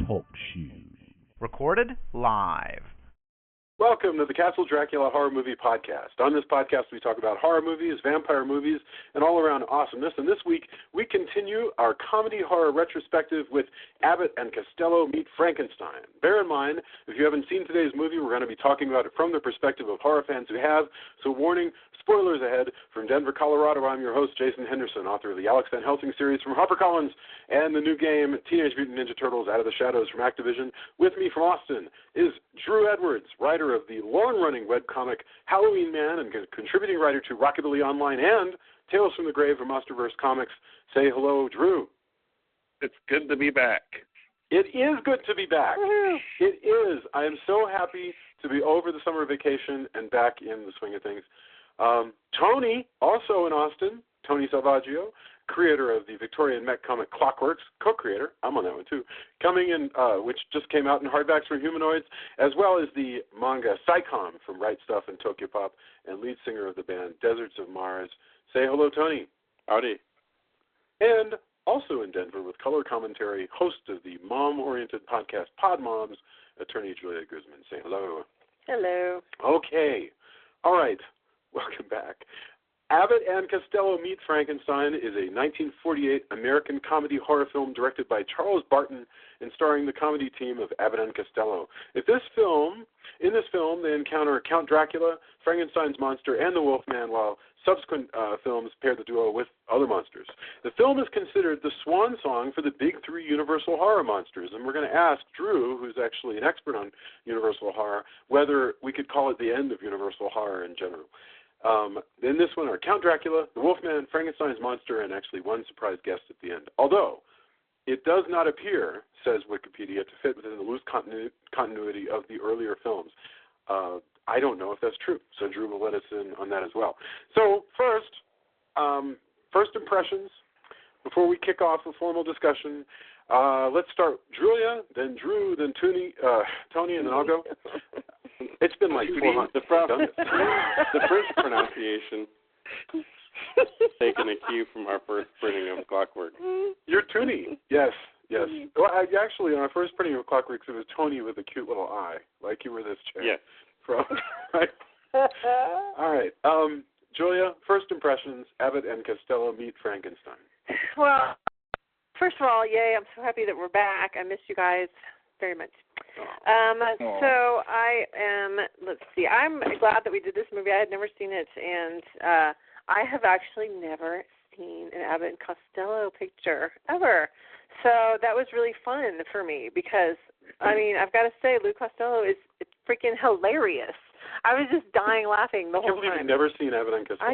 Talk Show. Recorded live. Welcome to the Castle Dracula Horror Movie Podcast. On this podcast, we talk about horror movies, vampire movies, and all-around awesomeness. And this week, we continue our comedy horror retrospective with Abbott and Costello Meet Frankenstein. Bear in mind, if you haven't seen today's movie, we're going to be talking about it from the perspective of horror fans who have. So warning, spoilers ahead. From Denver, Colorado, I'm your host, Jason Henderson, author of the Alex Van Helsing series from HarperCollins and the new game, Teenage Mutant Ninja Turtles Out of the Shadows from Activision. With me from Austin is Drew Edwards, writer of the long-running webcomic Halloween Man and contributing writer to Rockabilly Online and Tales from the Grave of Monsterverse Comics. Say hello, Drew. It's good to be back. It is good to be back. It is. I am so happy to be over the summer vacation and back in the swing of things. Tony, also in Austin, Tony Salvaggio, creator of the Victorian mech comic Clockworks, co-creator, I'm on that one too, coming in, which just came out in hardbacks from Humanoids, as well as the manga Psycom from Right Stuff and Tokyopop, and lead singer of the band Deserts of Mars. Say hello, Tony. Howdy. And also in Denver with color commentary, host of the mom-oriented podcast Pod Moms, attorney Julia Guzman. Say hello. Hello. Okay. All right. Welcome back. Abbott and Costello Meet Frankenstein is a 1948 American comedy horror film directed by Charles Barton and starring the comedy team of Abbott and Costello. In this film, they encounter Count Dracula, Frankenstein's monster, and the Wolfman, while subsequent films pair the duo with other monsters. The film is considered the swan song for the big three Universal horror monsters, and we're going to ask Drew, who's actually an expert on Universal horror, whether we could call it the end of Universal horror in general. In this one are Count Dracula, the Wolfman, Frankenstein's monster, and actually one surprise guest at the end. Although, it does not appear, says Wikipedia, to fit within the loose continuity of the earlier films. I don't know if that's true, so Drew will let us in on that as well. So first impressions, before we kick off a formal discussion. Let's start Julia, then Drew, then Tony, and then I'll go. It's been like 4 months. The French pronunciation taking a cue from our first printing of Clockwork. You're Toonie. Yes. Well, actually, on our first printing of Clockworks, it was Tony with a cute little eye, like you were this chair. Yes. Right. All right. Julia, first impressions, Abbott and Costello Meet Frankenstein. Well, first of all, yay, I'm so happy that we're back. I miss you guys very much. So I am, let's see, I'm glad that we did this movie. I had never seen it, and I have actually never seen an Abbott and Costello picture ever. So that was really fun for me because, I mean, I've got to say, Lou Costello is freaking hilarious. I was just dying laughing the whole time. I can't believe you've never seen Abbott and Costello.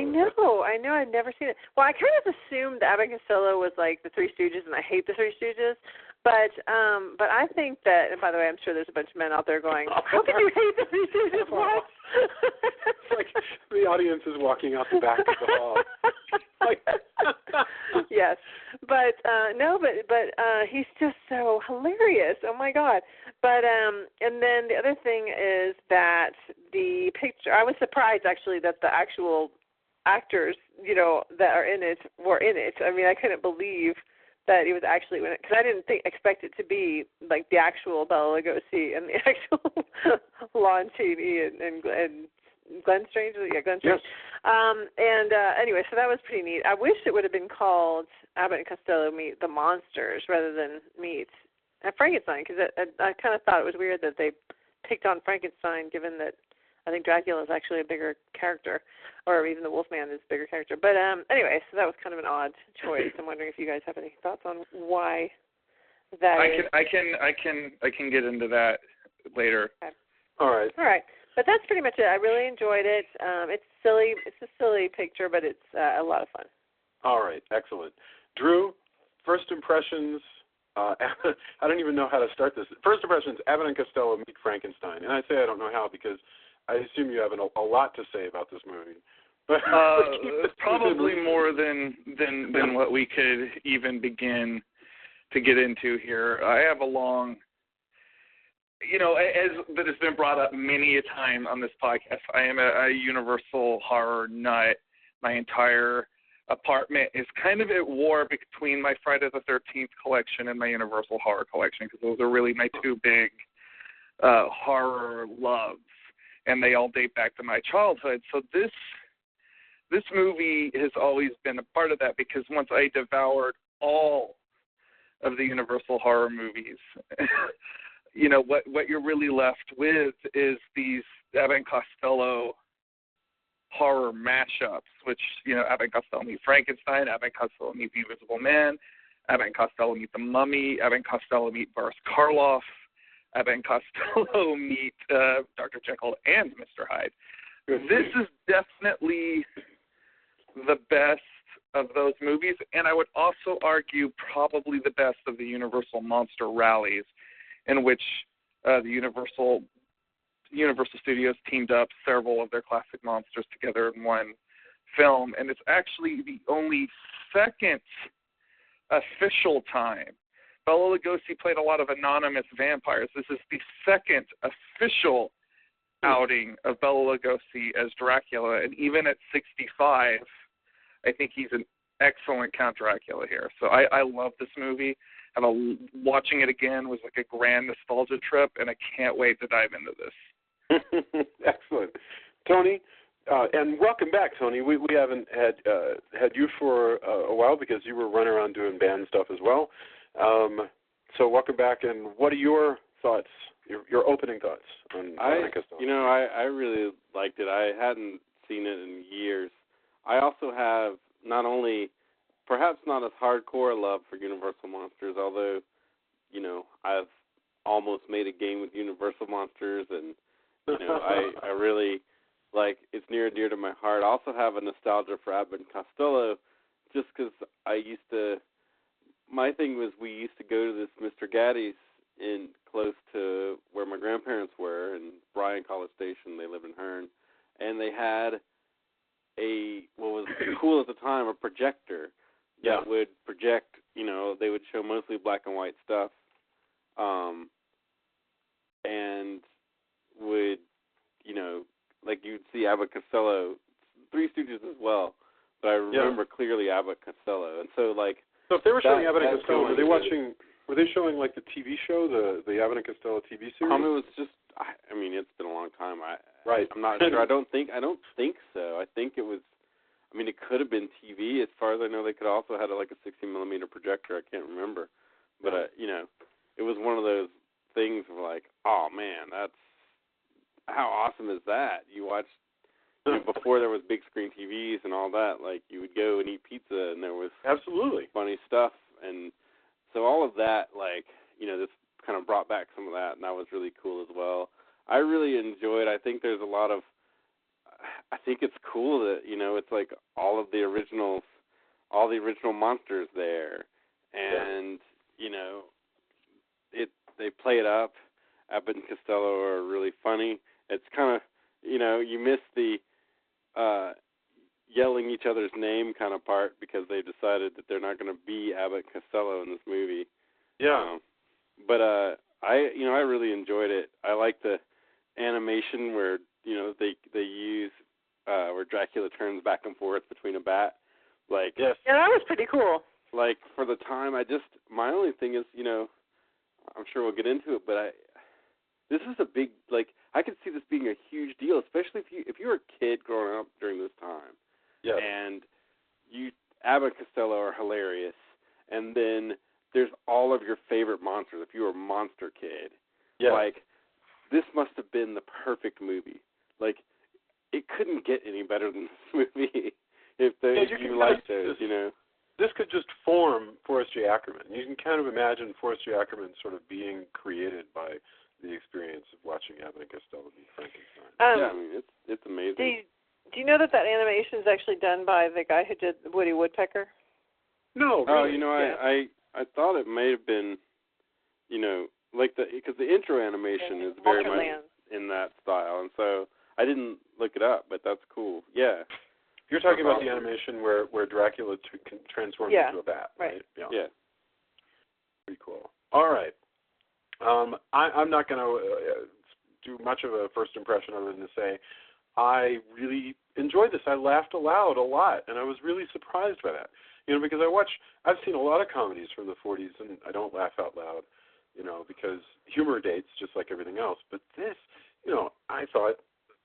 I know, I'd never seen it. Well, I kind of assumed Abbott and Costello was like the Three Stooges, and I hate the Three Stooges. But I think that, and by the way, I'm sure there's a bunch of men out there going, how can you hate the Three Stooges? What? It's like the audience is walking out the back of the hall. Yes, but he's just so hilarious. Oh my God! But and then the other thing is that the picture. I was surprised actually that the actual actors, that are in it were in it. I mean, I couldn't believe that it was actually because I didn't expect it to be like the actual Bela Lugosi and the actual Lon Chaney and Glenn Strange. Yeah, Glenn Strange. Yes. Anyway, so that was pretty neat. I wish it would have been called Abbott and Costello Meet the Monsters rather than Meet Frankenstein, because I kind of thought it was weird that they picked on Frankenstein, given that I think Dracula is actually a bigger character, or even the Wolfman is a bigger character. But anyway, so that was kind of an odd choice. I'm wondering if you guys have any thoughts on why that is. I can get into that later. Okay. All right. But that's pretty much it. I really enjoyed it. It's silly. It's a silly picture, but it's a lot of fun. All right. Excellent. Drew, first impressions. I don't even know how to start this. First impressions, Abbott and Costello Meet Frankenstein. And I say I don't know how because I assume you have a lot to say about this movie. But probably more than what we could even begin to get into here. I have a long... as that has been brought up many a time on this podcast, I am a Universal horror nut. My entire apartment is kind of at war between my Friday the 13th collection and my Universal Horror collection, because those are really my two big horror loves, and they all date back to my childhood. So this movie has always been a part of that, because once I devoured all of the Universal horror movies, you know, what you're really left with is these Abbott and Costello horror mashups, which, you know, Abbott and Costello meet Frankenstein, Abbott and Costello meet the Invisible Man, Abbott and Costello meet the Mummy, Abbott and Costello meet Boris Karloff, Abbott and Costello meet Dr. Jekyll and Mr. Hyde. This is definitely the best of those movies, and I would also argue probably the best of the Universal monster rallies, in which the Universal Studios teamed up several of their classic monsters together in one film, and it's actually the only second official time. Bela Lugosi played a lot of anonymous vampires. This is the second official outing of Bela Lugosi as Dracula, and even at 65, I think he's an excellent Count Dracula here. So I love this movie. Watching it again was like a grand nostalgia trip, and I can't wait to dive into this. Excellent. Tony, and welcome back, Tony. We haven't had you for a while because you were running around doing band stuff as well. So welcome back, and what are your thoughts, your opening thoughts on Costello? You know, I really liked it. I hadn't seen it in years. I also have not only, perhaps not as hardcore a love for Universal Monsters, although, you know, I've almost made a game with Universal Monsters, and, you know, I really, like, it's near and dear to my heart. I also have a nostalgia for Abbott and Costello, just because my thing was we used to go to this Mr. Gaddy's in close to where my grandparents were in Bryan College Station. They live in Hearn, and they had what was cool at the time, a projector that would project, you know, they would show mostly black and white stuff, and would, you know, like you'd see Abbott Costello, Three Stooges as well, but I remember clearly Abbott Costello, and so like. So if they were showing Abbott and Costello, were they showing like the TV show, the Abbott and Costello TV series? It was just, I mean, it's been a long time. I'm not sure. I don't think so. I think it was. I mean, it could have been TV. As far as I know, they could also have like a 60 millimeter projector. I can't remember, but you know, it was one of those things of like, oh man, that's how awesome is that? You watch. You know, before there was big screen TVs and all that, like you would go and eat pizza and there was absolutely funny stuff, and so all of that, like, you know, this kind of brought back some of that, and that was really cool as well. I really enjoyed. I think there's a lot of. I think it's cool that, you know, it's like all the original monsters there, and you know, they play it up. Abbott and Costello are really funny. It's kind of, you know, you miss the yelling each other's name kind of part because they decided that they're not going to be Abbott and Costello in this movie. Yeah. But I really enjoyed it. I like the animation where, you know, they use where Dracula turns back and forth between a bat. Like, yeah, that was pretty cool. Like, for the time, my only thing is, you know, I'm sure we'll get into it, but this is a big, like, I could see this being a huge deal, especially if you were a kid growing up during this time. Yeah. And Abbott and Costello are hilarious, and then there's all of your favorite monsters. If you were a monster kid, like, this must have been the perfect movie. Like, it couldn't get any better than this movie if you liked those, you know. This could just form Forrest J. Ackerman. You can kind of imagine Forrest J. Ackerman sort of being created by the experience of watching Abbott and Costello meet Frankenstein. Yeah, I mean, it's amazing. Do you know that animation is actually done by the guy who did Woody Woodpecker? No, really? Oh, you know, I thought it may have been, you know, like because the intro animation is very much in that style, and so I didn't look it up, but that's cool. Yeah. You're talking about the animation where Dracula transforms into a bat, right? Yeah. Pretty cool. All right. I'm not going to do much of a first impression other than to say I really enjoyed this. I laughed aloud a lot, and I was really surprised by that. Because I've seen a lot of comedies from the 40s, and I don't laugh out loud, because humor dates just like everything else. But this, I thought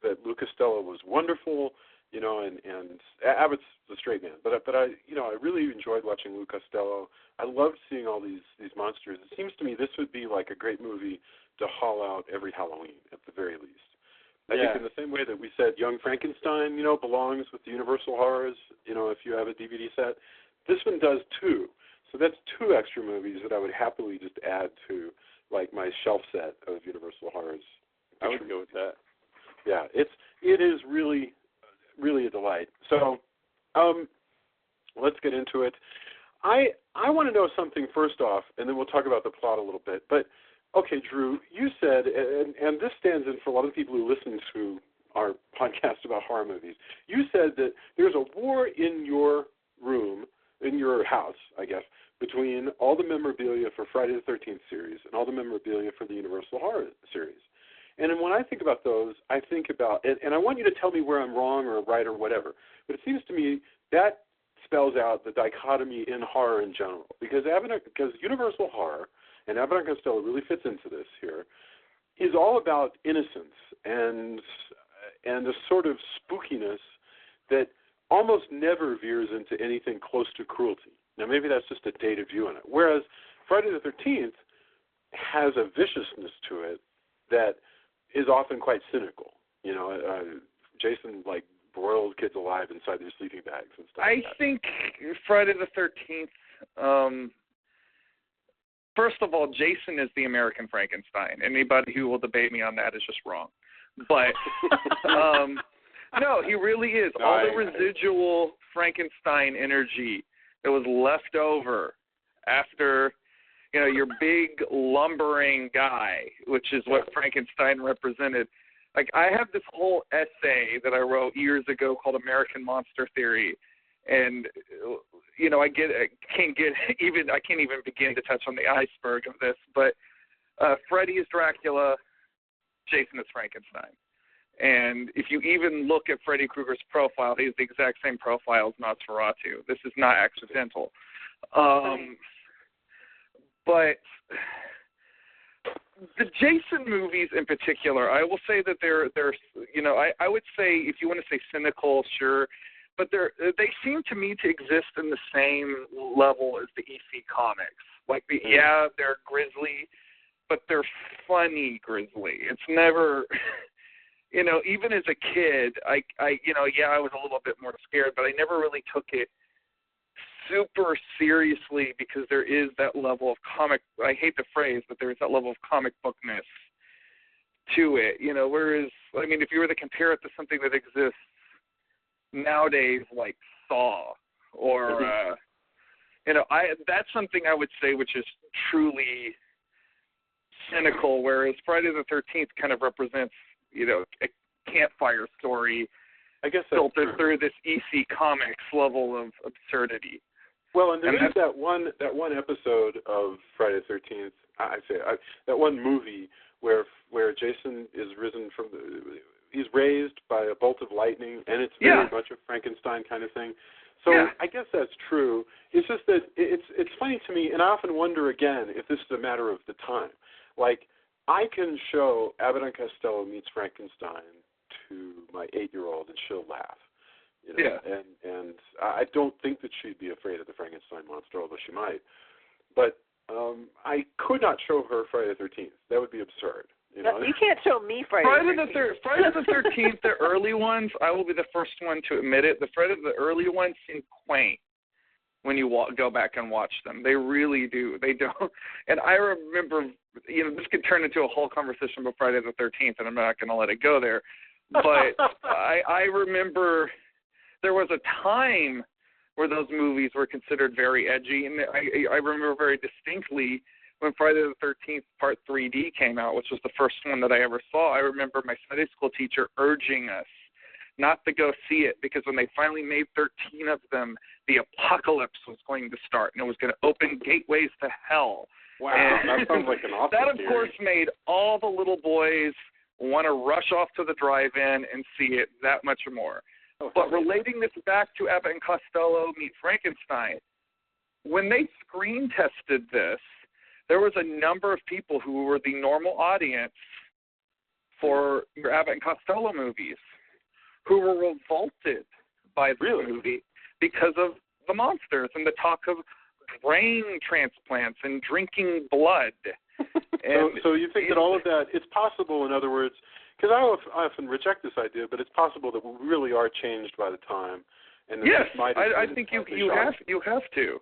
that Lou Costello was wonderful, and Abbott's the straight man. But I really enjoyed watching Lou Costello. I loved seeing all these monsters. It seems to me this would be like a great movie to haul out every Halloween at the very least. I think in the same way that we said Young Frankenstein, belongs with the Universal Horrors, if you have a DVD set, this one does too. So that's 2 extra movies that I would happily just add to, like, my shelf set of Universal Horrors. I would go with that. Yeah, it is really, really a delight. So, let's get into it. I want to know something first off, and then we'll talk about the plot a little bit. But okay, Drew, you said, and this stands in for a lot of people who listen to our podcast about horror movies. You said that there's a war in your room, in your house, I guess, between all the memorabilia for Friday the 13th series and all the memorabilia for the Universal Horror series. And when I think about those, I think about, and I want you to tell me where I'm wrong or right or whatever, but it seems to me that spells out the dichotomy in horror in general. Because Universal Horror, and Abbott and Costello really fits into this here, is all about innocence and a sort of spookiness that almost never veers into anything close to cruelty. Now, maybe that's just a dated view on it. Whereas Friday the 13th has a viciousness to it that is often quite cynical. Jason, broiled kids alive inside their sleeping bags and stuff like that. I think Friday the 13th, first of all, Jason is the American Frankenstein. Anybody who will debate me on that is just wrong. But, no, he really is. All the residual Frankenstein energy that was left over after, your big lumbering guy, which is what Frankenstein represented. I have this whole essay that I wrote years ago called American Monster Theory, and I can't even begin to touch on the iceberg of this. But Freddy is Dracula, Jason is Frankenstein, and if you even look at Freddy Krueger's profile, he has the exact same profile as Nosferatu. This is not accidental. But the Jason movies in particular, I will say that they're I would say, if you want to say cynical, sure, but they seem to me to exist in the same level as the EC comics. They're grisly, but they're funny grisly. It's never, even as a kid, I was a little bit more scared, but I never really took it super seriously because there is that level of comic, I hate the phrase, but there is that level of comic bookness to it, whereas, if you were to compare it to something that exists nowadays like Saw or, that's something I would say which is truly cynical, whereas Friday the 13th kind of represents, a campfire story, I guess, filtered through this EC Comics level of absurdity. Well, and there is that one episode of Friday the 13th, that one movie where Jason is he's raised by a bolt of lightning, and it's very much a Frankenstein kind of thing. So I guess that's true. It's just that it's funny to me, and I often wonder again if this is a matter of the time. I can show Abbott and Costello meets Frankenstein to my 8-year-old, and she'll laugh. And I don't think that she'd be afraid of the Frankenstein monster, although she might. But I could not show her Friday the 13th. That would be absurd. You can't show me Friday the 13th. Friday the 13th, the early ones, I will be the first one to admit it. The early ones seem quaint when you go back and watch them. They really do. They don't. And I remember, this could turn into a whole conversation about Friday the 13th, and I'm not going to let it go there. But I remember there was a time where those movies were considered very edgy, and I remember very distinctly when Friday the 13th Part 3D came out, which was the first one that I ever saw. I remember my Sunday school teacher urging us not to go see it because when they finally made 13 of them, the apocalypse was going to start, and it was going to open gateways to hell. Wow, that sounds like an awesome That, of theory. course, made all the little boys want to rush off to the drive-in and see it that much more. But relating this back to Abbott and Costello Meet Frankenstein, when they screen tested this, there was a number of people who were the normal audience for your Abbott and Costello movies who were revolted by the movie because of the monsters and the talk of brain transplants and drinking blood. And so you think that all of that, it's possible, in other words, because I often reject this idea, but it's possible that we really are changed by the time. And yes, I think you have to.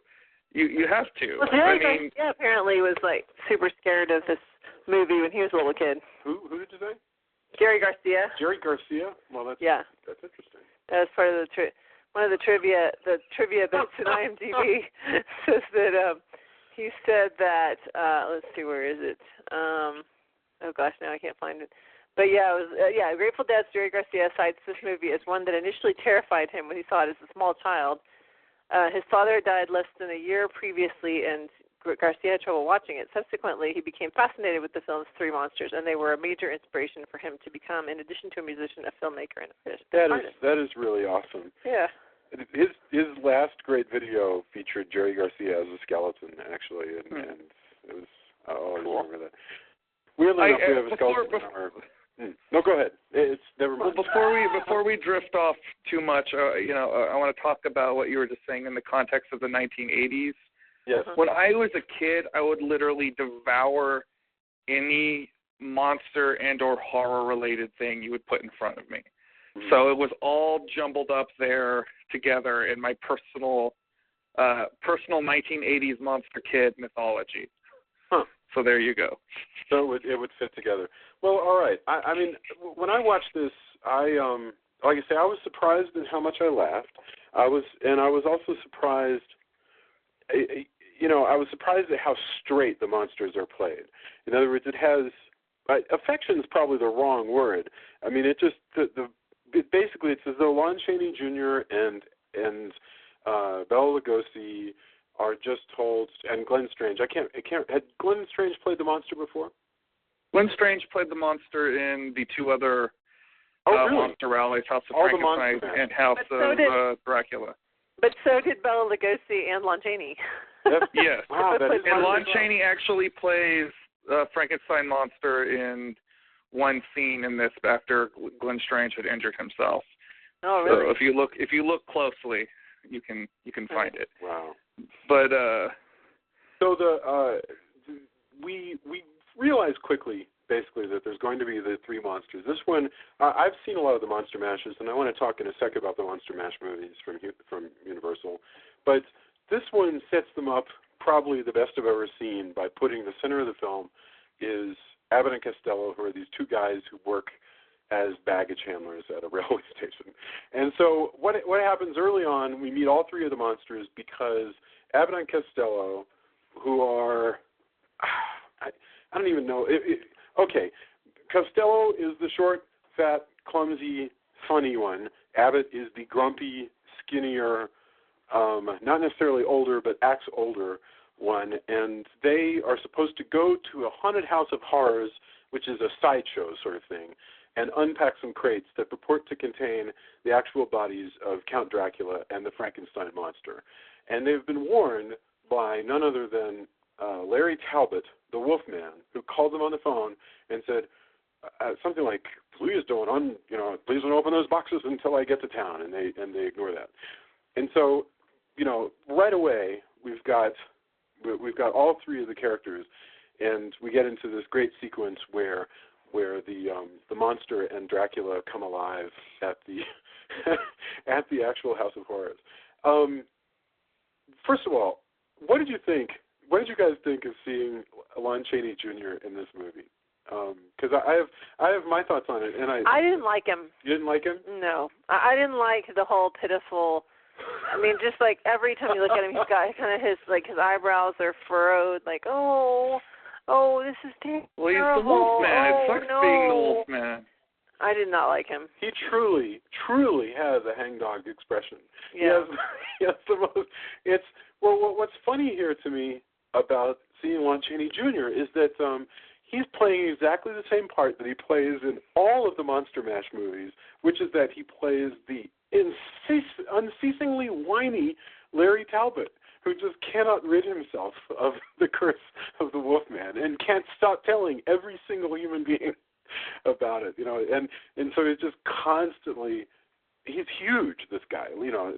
You have to. Well, Jerry Garcia apparently was like super scared of this movie when he was a little kid. Who did you say? Jerry Garcia. Jerry Garcia? Well, that's interesting. That was part of one of the trivia bits in IMDb says that he said that let's see, where is it? Oh gosh, now I can't find it. But yeah, it was Grateful Dead's Jerry Garcia cites this movie as one that initially terrified him when he saw it as a small child. His father died less than a year previously, and Garcia had trouble watching it. Subsequently, he became fascinated with the film's three monsters, and they were a major inspiration for him to become, in addition to a musician, a filmmaker and artist. That is really awesome. Yeah. His last great video featured Jerry Garcia as a skeleton, actually, and it was I remember that. Weirdly enough, we have a skeleton in our. No, go ahead. It's never mind. Well, before we drift off too much, I want to talk about what you were just saying in the context of the 1980s. Yes. When I was a kid, I would literally devour any monster and or horror-related thing you would put in front of me. Mm-hmm. So it was all jumbled up there together in my personal 1980s monster kid mythology. Huh. So there you go. So it would fit together. Well, all right. I mean, when I watched this, like I say, I was surprised at how much I laughed. I was also surprised. I was surprised at how straight the monsters are played. In other words, it has affection is probably the wrong word. I mean, it just basically it's as though Lon Chaney Jr. and Bela Lugosi are just told, and Glenn Strange. Had Glenn Strange played the monster before? Glenn Strange played the monster in the two other monster rallies, House of Frankenstein and House of Dracula. But so did Bela Lugosi and Lon Chaney. Yes. Wow, and Lon Chaney actually plays Frankenstein monster in one scene in this after Glenn Strange had injured himself. Oh, really? So if you look closely, you can find it. Wow. But so we realized quickly, basically, that there's going to be the three monsters. This one, I've seen a lot of the Monster Mashes, and I want to talk in a second about the Monster Mash movies from Universal. But this one sets them up probably the best I've ever seen by putting the center of the film is Abbott and Costello, who are these two guys who work as baggage handlers at a railway station. And so what happens early on, we meet all three of the monsters because Abbott and Costello, who are, I don't even know. Okay, Costello is the short, fat, clumsy, funny one. Abbott is the grumpy, skinnier, not necessarily older, but acts older one. And they are supposed to go to a haunted house of horrors, which is a sideshow sort of thing, and unpack some crates that purport to contain the actual bodies of Count Dracula and the Frankenstein monster. And they've been warned by none other than Larry Talbot, the Wolfman, who called them on the phone and said something like, please don't open those boxes until I get to town, and they ignore that. And so, right away we've got all three of the characters, and we get into this great sequence where the monster and Dracula come alive at the at the actual House of Horrors. First of all, what did you think? What did you guys think of seeing Lon Chaney Jr. in this movie? Because I have my thoughts on it, and I didn't like him. You didn't like him? No, I didn't like the whole pitiful. I mean, just like every time you look at him, he's got kind of his eyebrows are furrowed, like oh, this is terrible. Well, he's the Wolfman. It sucks being the Wolfman. I did not like him. He truly has a hangdog expression. Yeah. He has the most. What's funny here to me about seeing Lon Chaney Jr. is that he's playing exactly the same part that he plays in all of the Monster Mash movies, which is that he plays the unceasingly whiny Larry Talbot, who just cannot rid himself of the curse of the Wolfman and can't stop telling every single human being about it, and so he's just constantly, he's huge, this guy,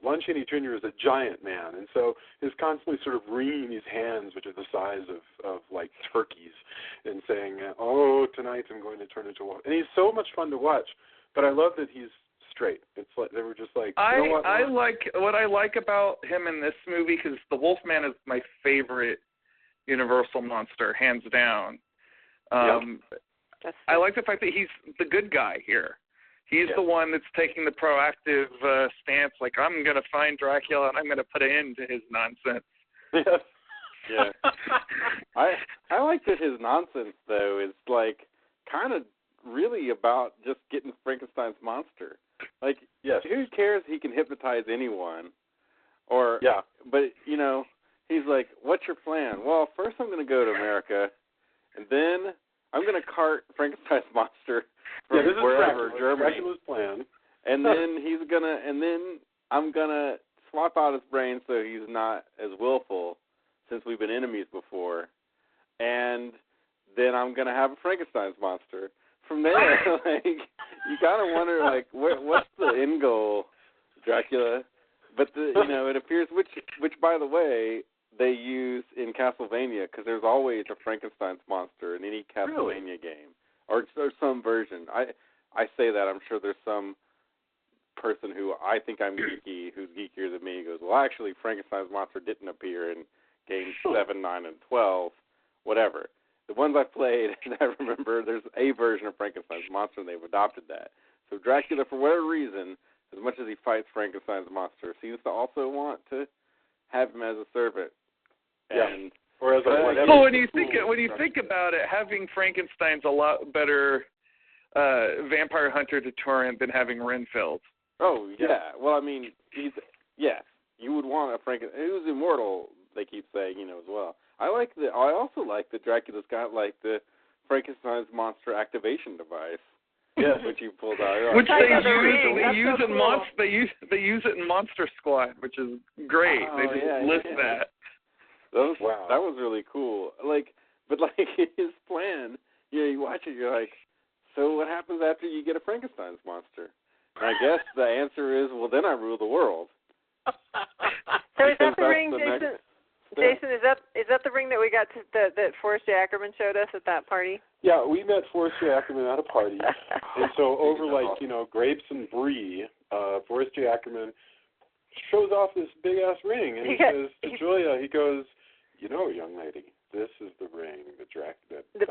Lon Chaney Jr. is a giant man, and so he's constantly sort of wringing his hands, which are the size of like turkeys, and saying, oh, tonight I'm going to turn into a wolf, and he's so much fun to watch, but I love that he's straight. It's like they were just like, you know what? what I like about him in this movie, because the Wolfman is my favorite Universal monster, hands down. I like the fact that he's the good guy here. He's the one that's taking the proactive stance, like, I'm going to find Dracula and I'm going to put an end to his nonsense. Yeah. I like that his nonsense, though, is like kind of really about just getting Frankenstein's monster. Like, who cares he can hypnotize anyone? Or, but, he's like, what's your plan? Well, first I'm going to go to America, and then I'm going to cart Frankenstein's monster from wherever, Germany. Dracula's plan. And then I'm going to swap out his brain so he's not as willful, since we've been enemies before. And then I'm going to have a Frankenstein's monster. From there, like, you kind of wonder, like, what's the end goal, Dracula? But, it appears, which, by the way, they use in Castlevania, because there's always a Frankenstein's monster in any Castlevania game, or some version. I say that, I'm sure there's some person who I think I'm geeky, who's geekier than me, goes, well, actually, Frankenstein's monster didn't appear in games 7, 9, and 12, whatever. The ones I played, I remember there's a version of Frankenstein's monster, and they've adopted that. So Dracula, for whatever reason, as much as he fights Frankenstein's monster, seems to also want to have him as a servant. And, or as when you think about it, having Frankenstein's a lot better vampire hunter deterrent than having Renfield. Oh yeah. Well, I mean, you would want a Frankenstein who's immortal. They keep saying, as well. I also like that Dracula's got like the Frankenstein's monster activation device. Which you pulled out. Which they use it in Monster Squad, which is great. They just list that. That was really cool. But his plan, you watch it, you're like, so what happens after you get a Frankenstein's monster? And I guess the answer is, well, then I rule the world. So is that the ring, Jason? Is that the ring that we got that Forrest J. Ackerman showed us at that party? Yeah, we met Forrest J. Ackerman at a party, and so over grapes and brie, Forrest J. Ackerman shows off this big ass ring, and he says to Julia, he goes, young lady, this is the ring that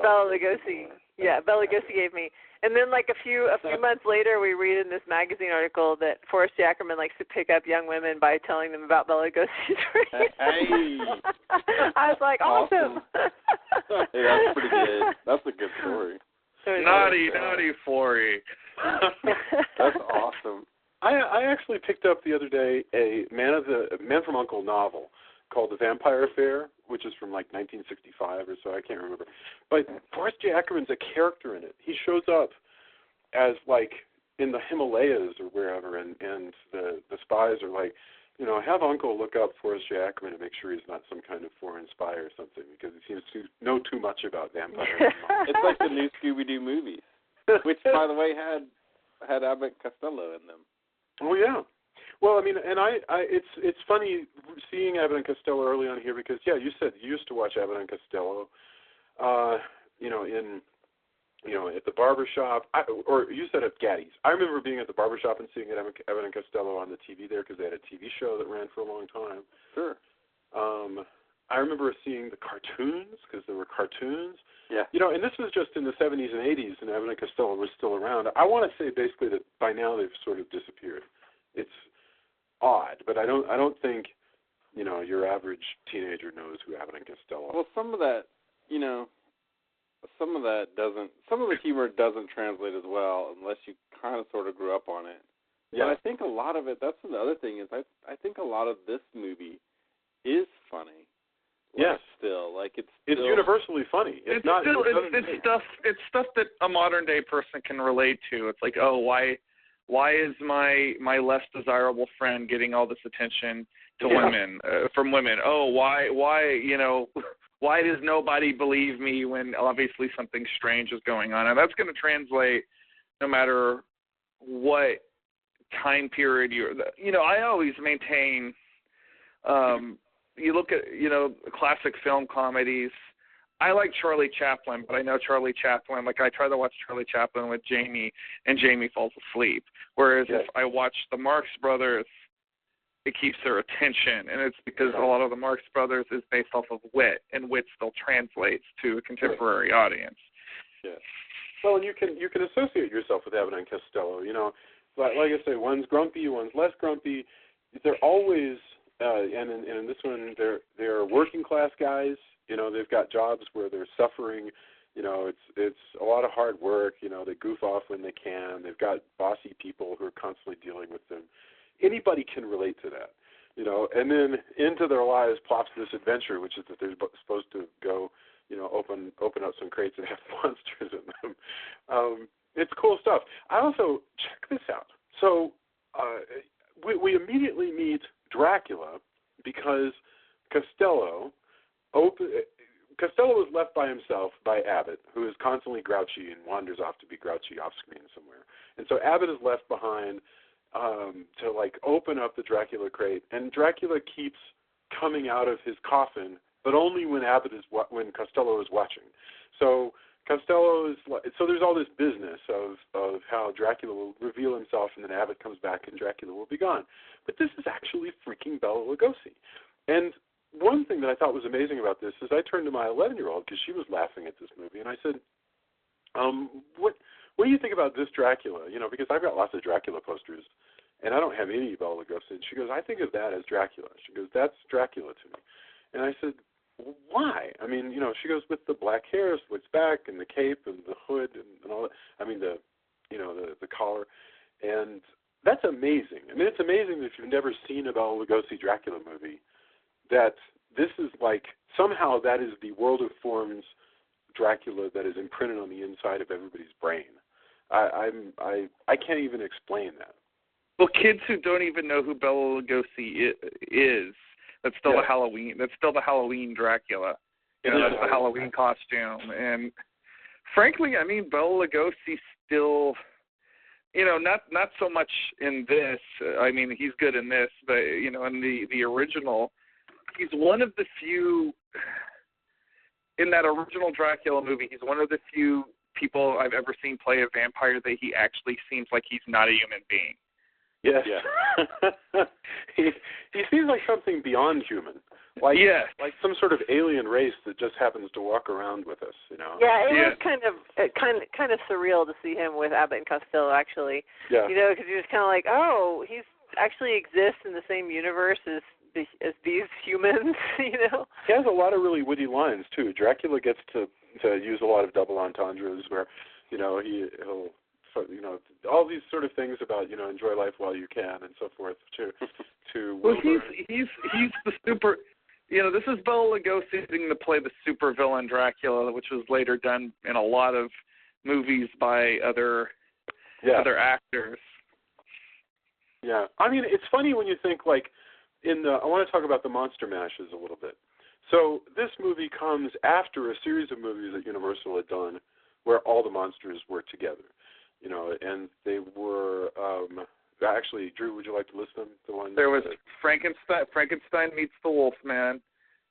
Bela Lugosi. Yeah, Bela Lugosi gave me. And then a few months later, we read in this magazine article that Forrest J. Ackerman likes to pick up young women by telling them about Bela Lugosi's ring. Hey. I was like, awesome. Hey, that's pretty good. That's a good story. Naughty Forry. That's awesome. I actually picked up the other day a Man from U.N.C.L.E. novel called The Vampire Affair, which is from 1965 or so, I can't remember. But Forrest J. Ackerman's a character in it. He shows up as in the Himalayas or wherever, and the spies are have Uncle look up Forrest J. Ackerman and make sure he's not some kind of foreign spy or something, because he seems to know too much about vampires. It's like the new Scooby-Doo movies, which, by the way, had Abbott and Costello in them. Oh yeah. Well, I mean, and it's funny seeing Abbott and Costello early on here, because you said you used to watch Abbott and Costello, at the barbershop, or you said at Gaddy's. I remember being at the barbershop and seeing Abbott and Costello on the TV there, because they had a TV show that ran for a long time. Sure. I remember seeing the cartoons, because there were cartoons. Yeah. And this was just in the 70s and 80s, and Abbott and Costello was still around. I want to say basically that by now they've sort of disappeared. It's odd, but I don't think your average teenager knows who Abbott and Costello. Well, some of that doesn't. Some of the humor doesn't translate as well unless you kind of sort of grew up on it. Yeah. But I think a lot of it. That's the other thing is I think a lot of this movie is funny. Yes. Still, it's universal. universally funny. It's stuff that a modern day person can relate to. It's like, oh, why is my less desirable friend getting all this attention to women from women? Oh, why why does nobody believe me when obviously something strange is going on? And that's going to translate no matter what time period I always maintain. You look at, classic film comedies. I like Charlie Chaplin, but I know Charlie Chaplin, like I try to watch Charlie Chaplin with Jamie, and Jamie falls asleep. Whereas if I watch the Marx Brothers, it keeps their attention, and it's because a lot of the Marx Brothers is based off of wit, and wit still translates to a contemporary audience. Yeah. Well, and you can associate yourself with Abbott and Costello. Like I say, one's grumpy, one's less grumpy. They're always and in this one, they're working class guys. They've got jobs where they're suffering. It's a lot of hard work. They goof off when they can. They've got bossy people who are constantly dealing with them. Anybody can relate to that. And then into their lives pops this adventure, which is that they're supposed to go, open up some crates and have monsters in them. It's cool stuff. I also, check this out. So we immediately meet Dracula because Costello was left by himself by Abbott, who is constantly grouchy and wanders off to be grouchy off screen somewhere. And so Abbott is left behind to open up the Dracula crate, and Dracula keeps coming out of his coffin, but only when when Costello is watching. So there's all this business of how Dracula will reveal himself, and then Abbott comes back and Dracula will be gone. But this is actually freaking Bela Lugosi. And one thing that I thought was amazing about this is I turned to my 11-year-old because she was laughing at this movie, and I said, what do you think about this Dracula? Because I've got lots of Dracula posters, and I don't have any Bela Lugosi. And she goes, I think of that as Dracula. She goes, that's Dracula to me. And I said, why? I mean, she goes, with the black hair, slicks back, and the cape, and the hood, and all that. I mean, the collar. And that's amazing. I mean, it's amazing if you've never seen a Bela Lugosi Dracula movie, that this is somehow that is the World of Forms Dracula that is imprinted on the inside of everybody's brain. I can't even explain that. Well, kids who don't even know who Bela Lugosi is, that's still the Halloween. That's still the Halloween Dracula. That's the Halloween costume. And frankly, I mean, Bela Lugosi still, not so much in this. I mean, he's good in this, but in the original, he's one of the few. In that original Dracula movie, he's one of the few people I've ever seen play a vampire that he actually seems like he's not a human being. Yes. Yeah. he seems like something beyond human. Like some sort of alien race that just happens to walk around with us, Yeah, it was kind of surreal to see him with Abbott and Costello, actually. Yeah. Because you're just kind of like, oh, he's actually exists in the same universe as these humans, He has a lot of really witty lines too. Dracula gets to use a lot of double entendres where, he'll all these sort of things about, enjoy life while you can and so forth to well, he's the super. This is Bela Lugosi getting to play the super villain Dracula, which was later done in a lot of movies by other actors. Yeah, I mean, it's funny when you think I want to talk about the Monster Mashes a little bit. So this movie comes after a series of movies that Universal had done where all the monsters were together, and they were actually, Drew, would you like to list them? The ones there was Frankenstein meets the Wolfman,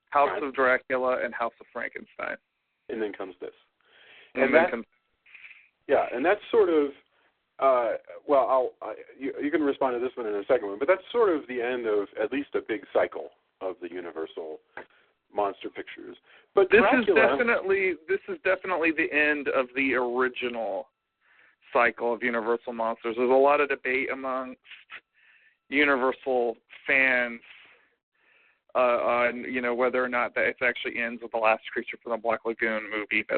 House of Dracula, and House of Frankenstein. And then comes this. And that's sort of you can respond to this one in a second, but that's sort of the end of at least a big cycle of the Universal monster pictures. But this Dracula, is definitely the end of the original cycle of Universal monsters. There's a lot of debate amongst Universal fans on whether or not that it actually ends with the last Creature from the Black Lagoon movie. But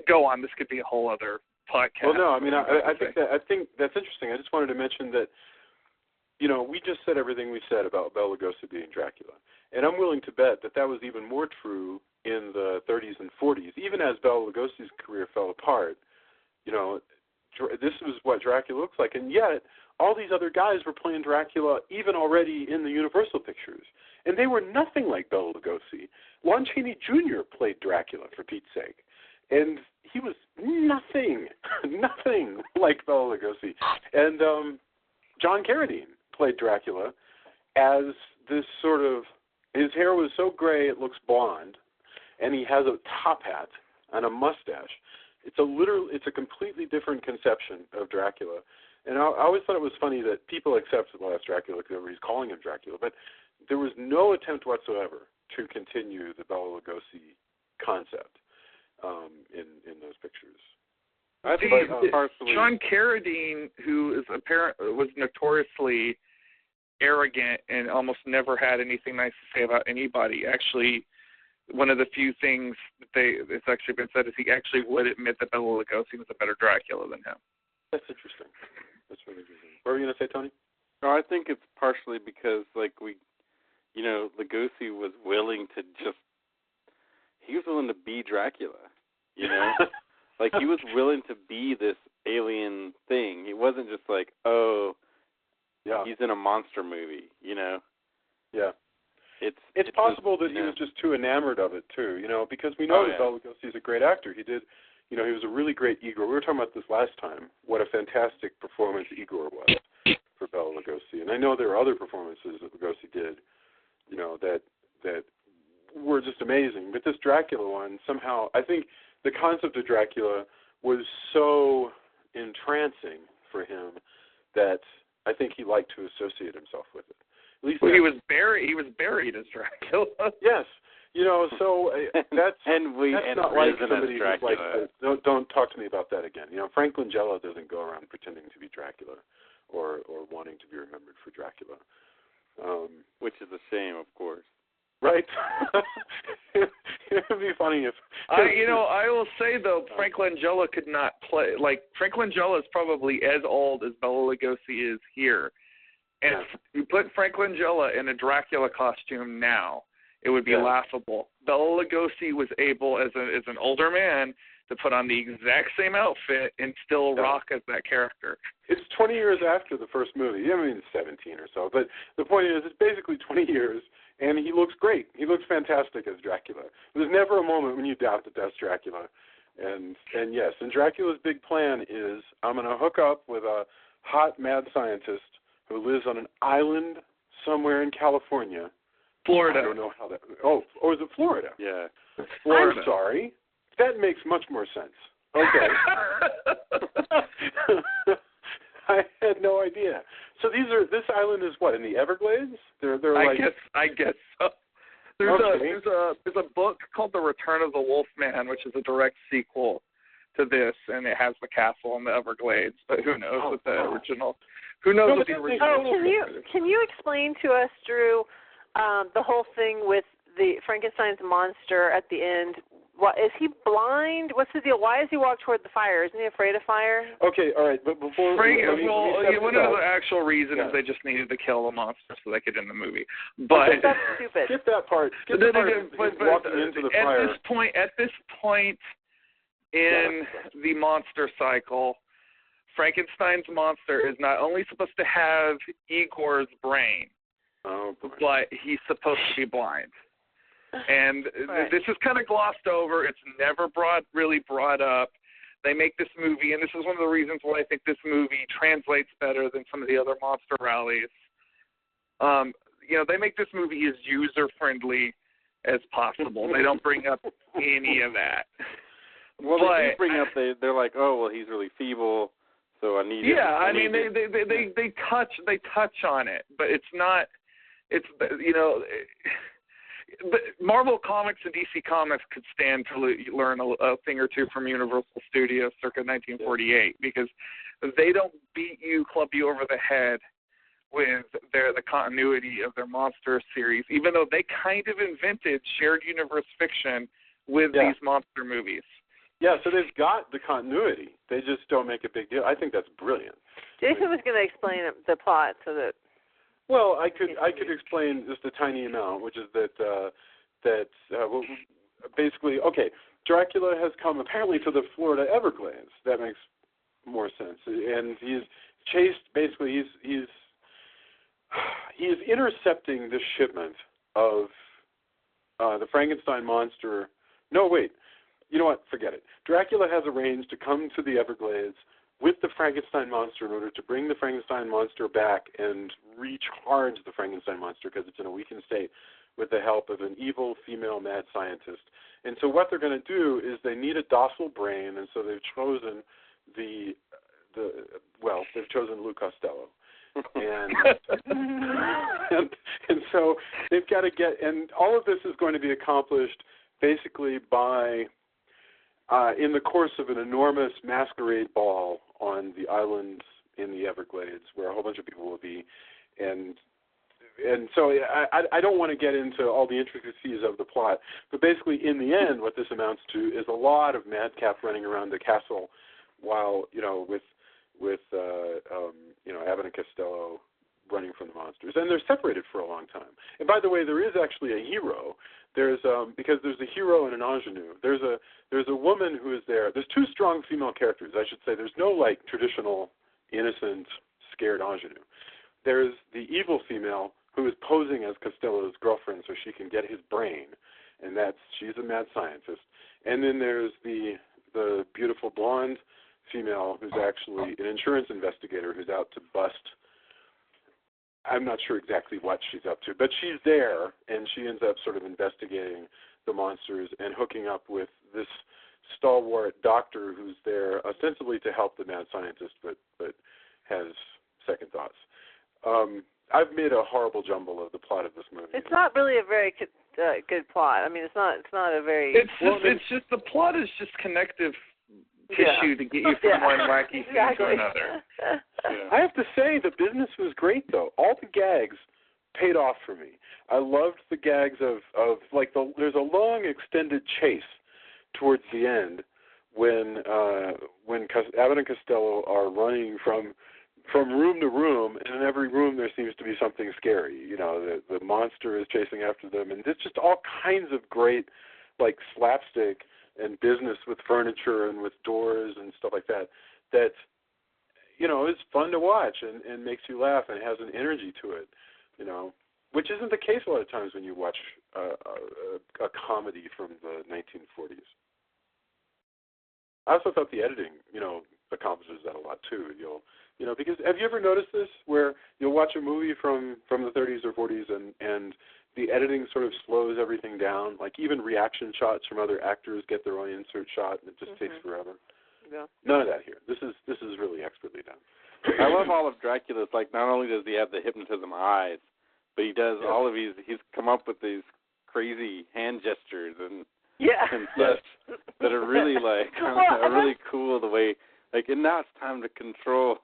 go on. This could be a whole other podcast. Well, no, I mean, I think that's interesting. I just wanted to mention that we just said everything we said about Bela Lugosi being Dracula. And I'm willing to bet that was even more true in the 30s and 40s. Even as Bela Lugosi's career fell apart, this was what Dracula looks like. And yet, all these other guys were playing Dracula even already in the Universal pictures. And they were nothing like Bela Lugosi. Lon Chaney Jr. played Dracula, for Pete's sake. And he was nothing like Bela Lugosi. And John Carradine played Dracula as this sort of, his hair was so gray it looks blonde, and he has a top hat and a mustache. It's a completely different conception of Dracula. And I always thought it was funny that people accepted the last Dracula because everybody's calling him Dracula, but there was no attempt whatsoever to continue the Bela Lugosi concept in those pictures. I think John Carradine, who was notoriously arrogant and almost never had anything nice to say about anybody. Actually, one of the few things that it's actually been said is he actually would admit that Bela Lugosi was a better Dracula than him. That's interesting. That's really interesting. What were you going to say, Tony? No, I think it's partially because, Lugosi was willing to he was willing to be Dracula, he was willing to be this alien thing. He wasn't just he's in a monster movie, Yeah. It's possible that he was just too enamored of it, too, because we know that Bela Lugosi is a great actor. He did, he was a really great Igor. We were talking about this last time, what a fantastic performance Igor was for Bela Lugosi. And I know there are other performances that Lugosi did, that were just amazing. But this Dracula one, somehow, I think the concept of Dracula was so entrancing for him that I think he liked to associate himself with it. At least he was buried as Dracula. Yes, so that's not like somebody who's like, don't talk to me about that again. Frank Langella doesn't go around pretending to be Dracula or wanting to be remembered for Dracula. Which is a shame, of course. Right? It would be funny if... I will say, though, Frank Langella could not play... Frank Langella is probably as old as Bela Lugosi is here. And if you put Frank Langella in a Dracula costume now, it would be laughable. Bela Lugosi was able, as an older man, to put on the exact same outfit and still rock as that character. It's 20 years after the first movie. I mean, 17 or so. But the point is, it's basically 20 years, and he looks great. He looks fantastic as Dracula. There's never a moment when you doubt that that's Dracula. And yes, and Dracula's big plan is, I'm going to hook up with a hot mad scientist who lives on an island somewhere in California. Florida. I don't know how that... Oh, is it Florida? Yeah. Florida. I'm sorry. That makes much more sense. Okay. I had no idea. So this island is what, in the Everglades? They're I guess so. There's a book called The Return of the Wolfman, which is a direct sequel to this, and it has the castle in the Everglades. But who knows what the original? Who knows what the original? Can you explain to us, Drew, the whole thing with the Frankenstein's monster at the end? What, is he blind? What's the deal? Why does he walk toward the fire? Isn't he afraid of fire? Okay, all right, but before... one of the actual reasons is they just needed to kill the monster so they could end the movie. But that's stupid. Skip that part. Walking into the fire. At this point in the monster cycle, Frankenstein's monster is not only supposed to have Igor's brain, but he's supposed to be blind. And this is kind of glossed over. It's never really brought up. They make this movie, and this is one of the reasons why I think this movie translates better than some of the other monster rallies. They make this movie as user-friendly as possible. They don't bring up any of that. Well, they do bring up, they're like, oh, well, he's really feeble, so I need him. Yeah, I mean, they touch on it, but it's not, But Marvel Comics and DC Comics could stand to learn a thing or two from Universal Studios circa 1948 because they don't club you over the head with the continuity of their monster series, even though they kind of invented shared universe fiction with these monster movies. Yeah, so they've got the continuity. They just don't make a big deal. I think that's brilliant. Jason was going to explain the plot so that... Well, I could explain just a tiny amount, which is that basically, okay, Dracula has come apparently to the Florida Everglades. That makes more sense. And he's chased. Basically, he's intercepting this shipment of the Frankenstein monster. No, wait. You know what? Forget it. Dracula has arranged to come to the Everglades with the Frankenstein monster in order to bring the Frankenstein monster back and recharge the Frankenstein monster because it's in a weakened state with the help of an evil female mad scientist. And so what they're going to do is they need a docile brain, and so they've chosen they've chosen Lou Costello. And, and so they've got to get, and all of this is going to be accomplished basically by in the course of an enormous masquerade ball on the island in the Everglades, where a whole bunch of people will be, and so I don't want to get into all the intricacies of the plot, but basically in the end, what this amounts to is a lot of madcap running around the castle, while with Abbott and Costello running from the monsters, and they're separated for a long time. And by the way, there is actually a hero. There's because there's a hero and an ingenue. There's a woman who is there. There's two strong female characters, I should say. There's no like traditional innocent scared ingenue. There's the evil female who is posing as Costello's girlfriend so she can get his brain, and she's a mad scientist. And then there's the beautiful blonde female who's actually an insurance investigator who's out to bust. I'm not sure exactly what she's up to, but she's there, and she ends up sort of investigating the monsters and hooking up with this stalwart doctor who's there ostensibly to help the mad scientist, but has second thoughts. I've made a horrible jumble of the plot of this movie. It's not really a very good plot. I mean, it's not a very. It's just the plot is just connective tissue to get you from one wacky thing to another. I have to say the business was great though. All the gags paid off for me. I loved the gags of like there's a long extended chase towards the end when Abbott and Costello are running from room to room, and in every room there seems to be something scary. The monster is chasing after them, and it's just all kinds of great like slapstick and business with furniture and with doors and stuff like that is fun to watch and makes you laugh and has an energy to it, which isn't the case a lot of times when you watch a comedy from the 1940s. I also thought the editing, accomplishes that a lot too. Because have you ever noticed this where you'll watch a movie from the 30s or 40s and the editing sort of slows everything down, like even reaction shots from other actors get their own insert shot and it just takes forever. Yeah. None of that here. This is really expertly done. I love all of Dracula's, like, not only does he have the hypnotism eyes, but he does all of he's come up with these crazy hand gestures and such that are really like are really cool the way like, and now it's time to control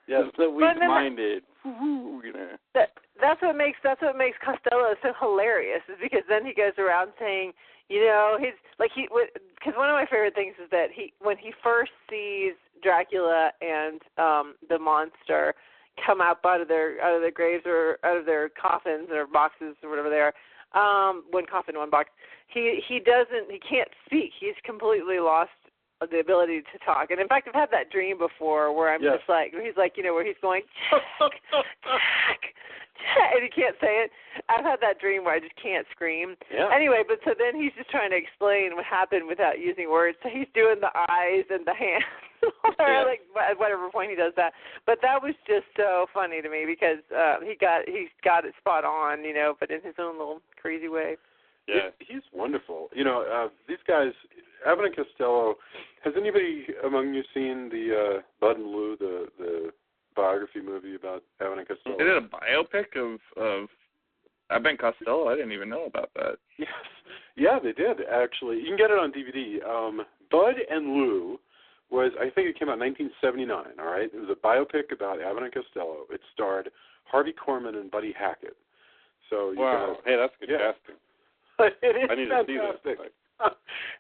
the weak-minded. That's what makes Costello so hilarious, is because then he goes around saying, because one of my favorite things is that when he first sees Dracula and the monster come out of their graves or out of their coffins or boxes or whatever they are, one coffin, one box, he can't speak. He's completely lost the ability to talk. And in fact, I've had that dream before where I'm just like, he's like, where he's going, tack, and he can't say it. I've had that dream where I just can't scream. Yeah. Anyway, but so then he's just trying to explain what happened without using words. So he's doing the eyes and the hands, like at whatever point he does that. But that was just so funny to me because he's got it spot on, but in his own little crazy way. Yeah, he's wonderful. These guys, Abbott and Costello. Has anybody among you seen the Bud and Lou, the biography movie about Abbott and Costello? They did a biopic of Abbott and Costello? I didn't even know about that. Yes. Yeah, they did, actually. You can get it on DVD. Bud and Lou was, I think it came out in 1979, all right? It was a biopic about Abbott and Costello. It starred Harvey Korman and Buddy Hackett. So Hey, that's good casting. It is I need fantastic. to see this.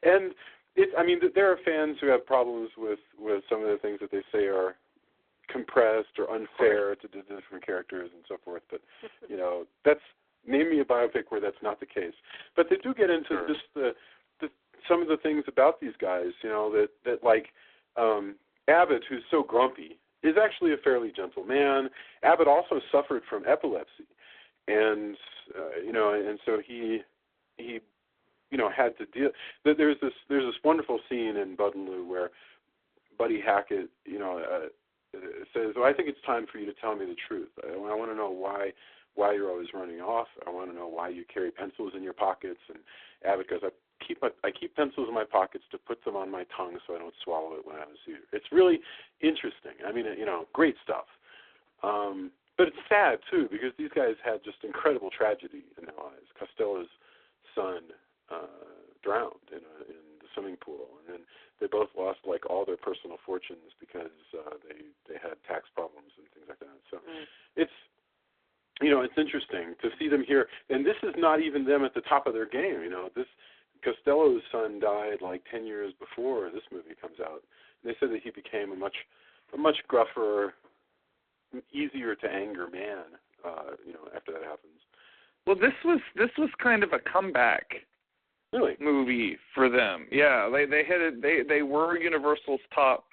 And there are fans who have problems with some of the things that they say are compressed or unfair to the different characters and so forth. But that's name me a biopic where that's not the case. But they do get into just some of the things about these guys. That like Abbott, who's so grumpy, is actually a fairly gentle man. Abbott also suffered from epilepsy, and and so he had to deal. There's this wonderful scene in Bud and Lou where Buddy Hackett, says, "Well, I think it's time for you to tell me the truth. I want to know why you're always running off. I want to know why you carry pencils in your pockets." And Abbott goes, I keep pencils in my pockets to put them on my tongue so I don't swallow it when I was here. It's really interesting. I mean, great stuff. But it's sad, too, because these guys had just incredible tragedy in their lives. Costello's son drowned in the swimming pool, and then they both lost, like, all their personal fortunes because they had tax problems and things like that. So it's interesting to see them here. And this is not even them at the top of their game. This Costello's son died like 10 years before this movie comes out. And they said that he became a much gruffer, easier to anger man, after that happens. Well, this was kind of a comeback movie for them. Yeah, they were Universal's top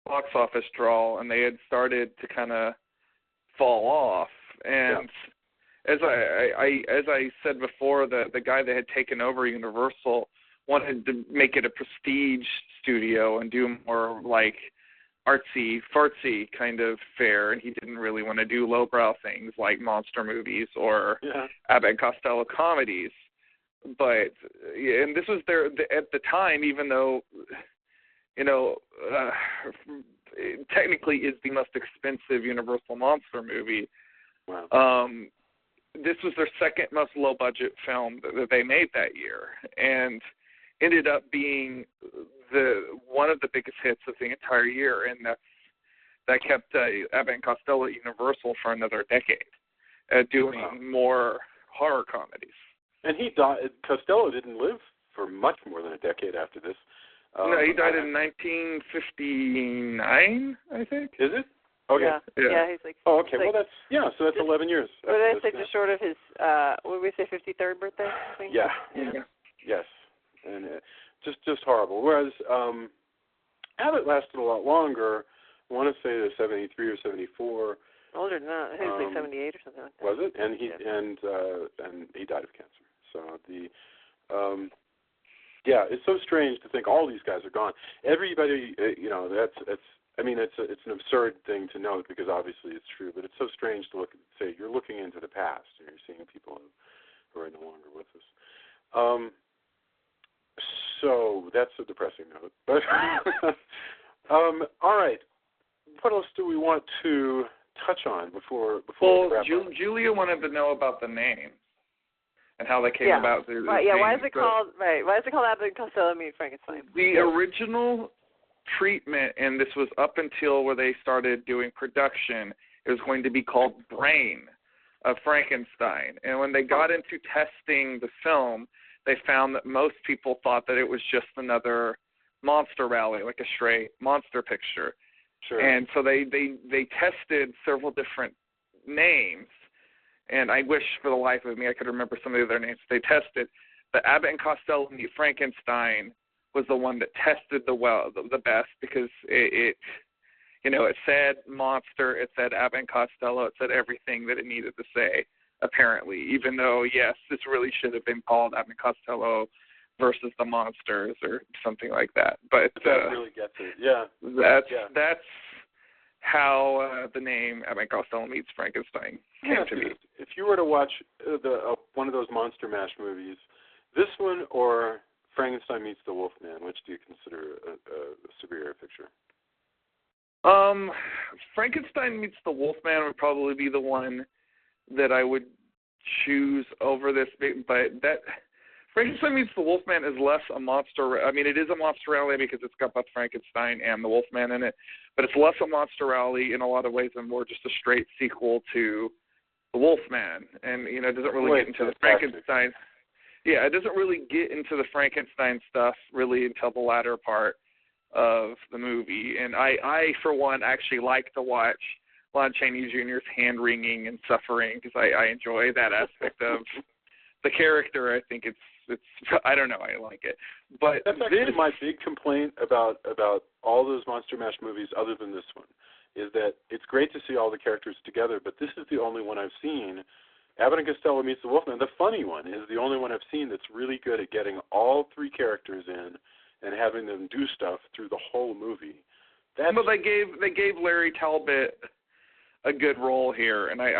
box office draw, and they had started to kind of fall off. And as I said before, the guy that had taken over Universal wanted to make it a prestige studio and do more like artsy, fartsy kind of fare, and he didn't really want to do lowbrow things like monster movies or Abbott and Costello comedies. But and this was at the time, even though technically is the most expensive Universal monster movie. Wow. This was their second most low-budget film that they made that year, and ended up being one of the biggest hits of the entire year, and that kept Abbott and Costello at Universal for another decade, doing more horror comedies. And he died. Costello didn't live for much more than a decade after this. No, he died in 1959, I think. Is it? Okay. Yeah, he's like. Oh, okay. Like, well, that's 11 years. What did I say? Just short of his, what did we say, 53rd birthday? I think? Yeah. Yes. And just horrible. Whereas Abbott lasted a lot longer. I want to say the 73 or 74. Older than that. I think it was like 78 or something like that. Was it? And he died of cancer. So it's so strange to think all these guys are gone. Everybody, it's an absurd thing to note because obviously it's true, but it's so strange to say you're looking into the past and you're seeing people who are no longer with us. So that's a depressing note. But all right, what else do we want to touch on before we wrap up? Julia wanted to know about the name and how they came about. Right. Yeah. Why is it called? Right. Why is it called Abbott and Costello Meet Frankenstein? The original treatment, and this was up until where they started doing production, it was going to be called Brain of Frankenstein. And when they got into testing the film, they found that most people thought that it was just another monster rally, like a straight monster picture. Sure. And so they tested several different names, and I wish for the life of me I could remember some of the other names they tested. But Abbott and Costello Meet Frankenstein was the one that tested the best because it said monster, it said Abbott and Costello, it said everything that it needed to say, apparently, even though, yes, this really should have been called Abbott and Costello versus the Monsters or something like that. But that really gets it. Yeah. That's how the name Abbott and Costello Meets Frankenstein came to be. If you were to watch one of those Monster Mash movies, this one or Frankenstein Meets the Wolfman, which do you consider a superior picture? Frankenstein Meets the Wolfman would probably be the one that I would choose over this, but that Frankenstein Meets the Wolfman is less a monster. I mean, it is a monster rally because it's got both Frankenstein and the Wolfman in it, but it's less a monster rally in a lot of ways and more just a straight sequel to the Wolfman, and it doesn't really get into the Frankenstein. Yeah, it doesn't really get into the Frankenstein stuff really until the latter part. of the movie. And I for one, actually like to watch Lon Chaney Jr.'s hand-wringing and suffering because I enjoy that aspect of the character. I think it's I don't know, I like it. But that's actually my big complaint about all those Monster Mash movies other than this one, is that it's great to see all the characters together, but this is the only one I've seen. Abbott and Costello meets the Wolfman. The funny one is the only one I've seen that's really good at getting all three characters in and having them do stuff through the whole movie. Well, they gave Larry Talbot a good role here, and I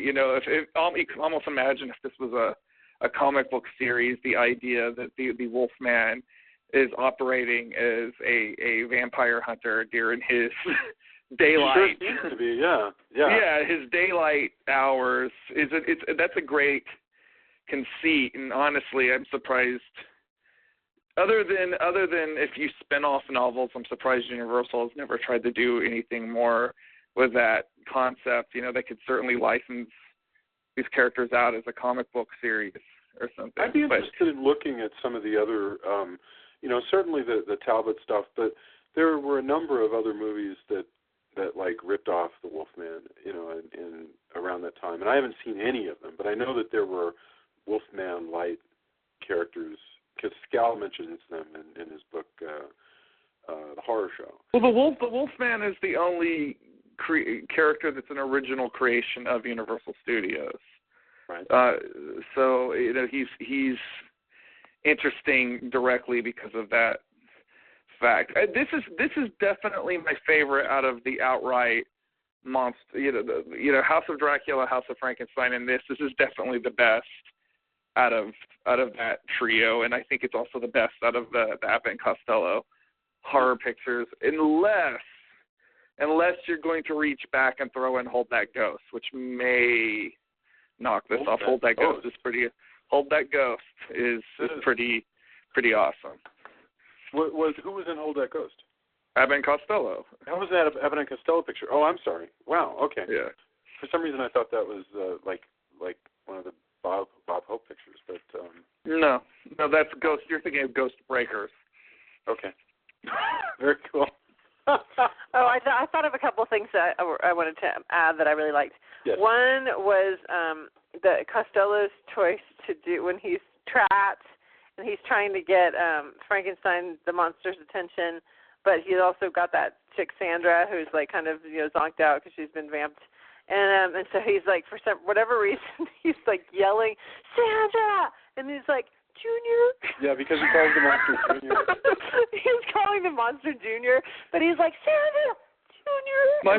you know, if you can almost imagine if this was a comic book series, the idea that the Wolfman is operating as a vampire hunter during his daylight. Sure seems to be, yeah. Yeah, his daylight hours that's a great conceit, and honestly, I'm surprised. Other than if you spin off novels, I'm surprised Universal has never tried to do anything more with that concept. You know, they could certainly license these characters out as a comic book series or something. I'd be interested in looking at some of the other, you know, certainly the Talbot stuff, but there were a number of other movies that like ripped off the Wolfman, you know, in around that time. And I haven't seen any of them, but I know that there were Wolfman light characters, because Scal mentions them in his book, The Horror Show. Well, the Wolfman is the only character that's an original creation of Universal Studios. Right. So you know he's interesting directly because of that fact. This is definitely my favorite out of the outright monster. You know, House of Dracula, House of Frankenstein, and this is definitely the best out of that trio, and I think it's also the best out of the Abbott and Costello horror pictures, unless you're going to reach back and throw in Hold That Ghost, which may knock this off. Hold That Ghost is pretty awesome. Who was in Hold That Ghost? Abbott and Costello. How was that Abbott and Costello picture? Oh, I'm sorry. Wow. Okay. Yeah. For some reason, I thought that was like one of the Bob Hope pictures, but no, that's Ghost. You're thinking of Ghost Breakers. Okay. Very cool. I thought of a couple of things that I wanted to add that I really liked. Yes. One was the Costello's choice to do when he's trapped and he's trying to get Frankenstein, the monster's attention, but he's also got that chick Sandra who's like kind of zonked out because she's been vamped, and so he's like for whatever reason he's like yelling Sandra, and he's like Junior. Yeah, because he calls the monster Junior. He's calling the monster Junior, but he's like Sandra. My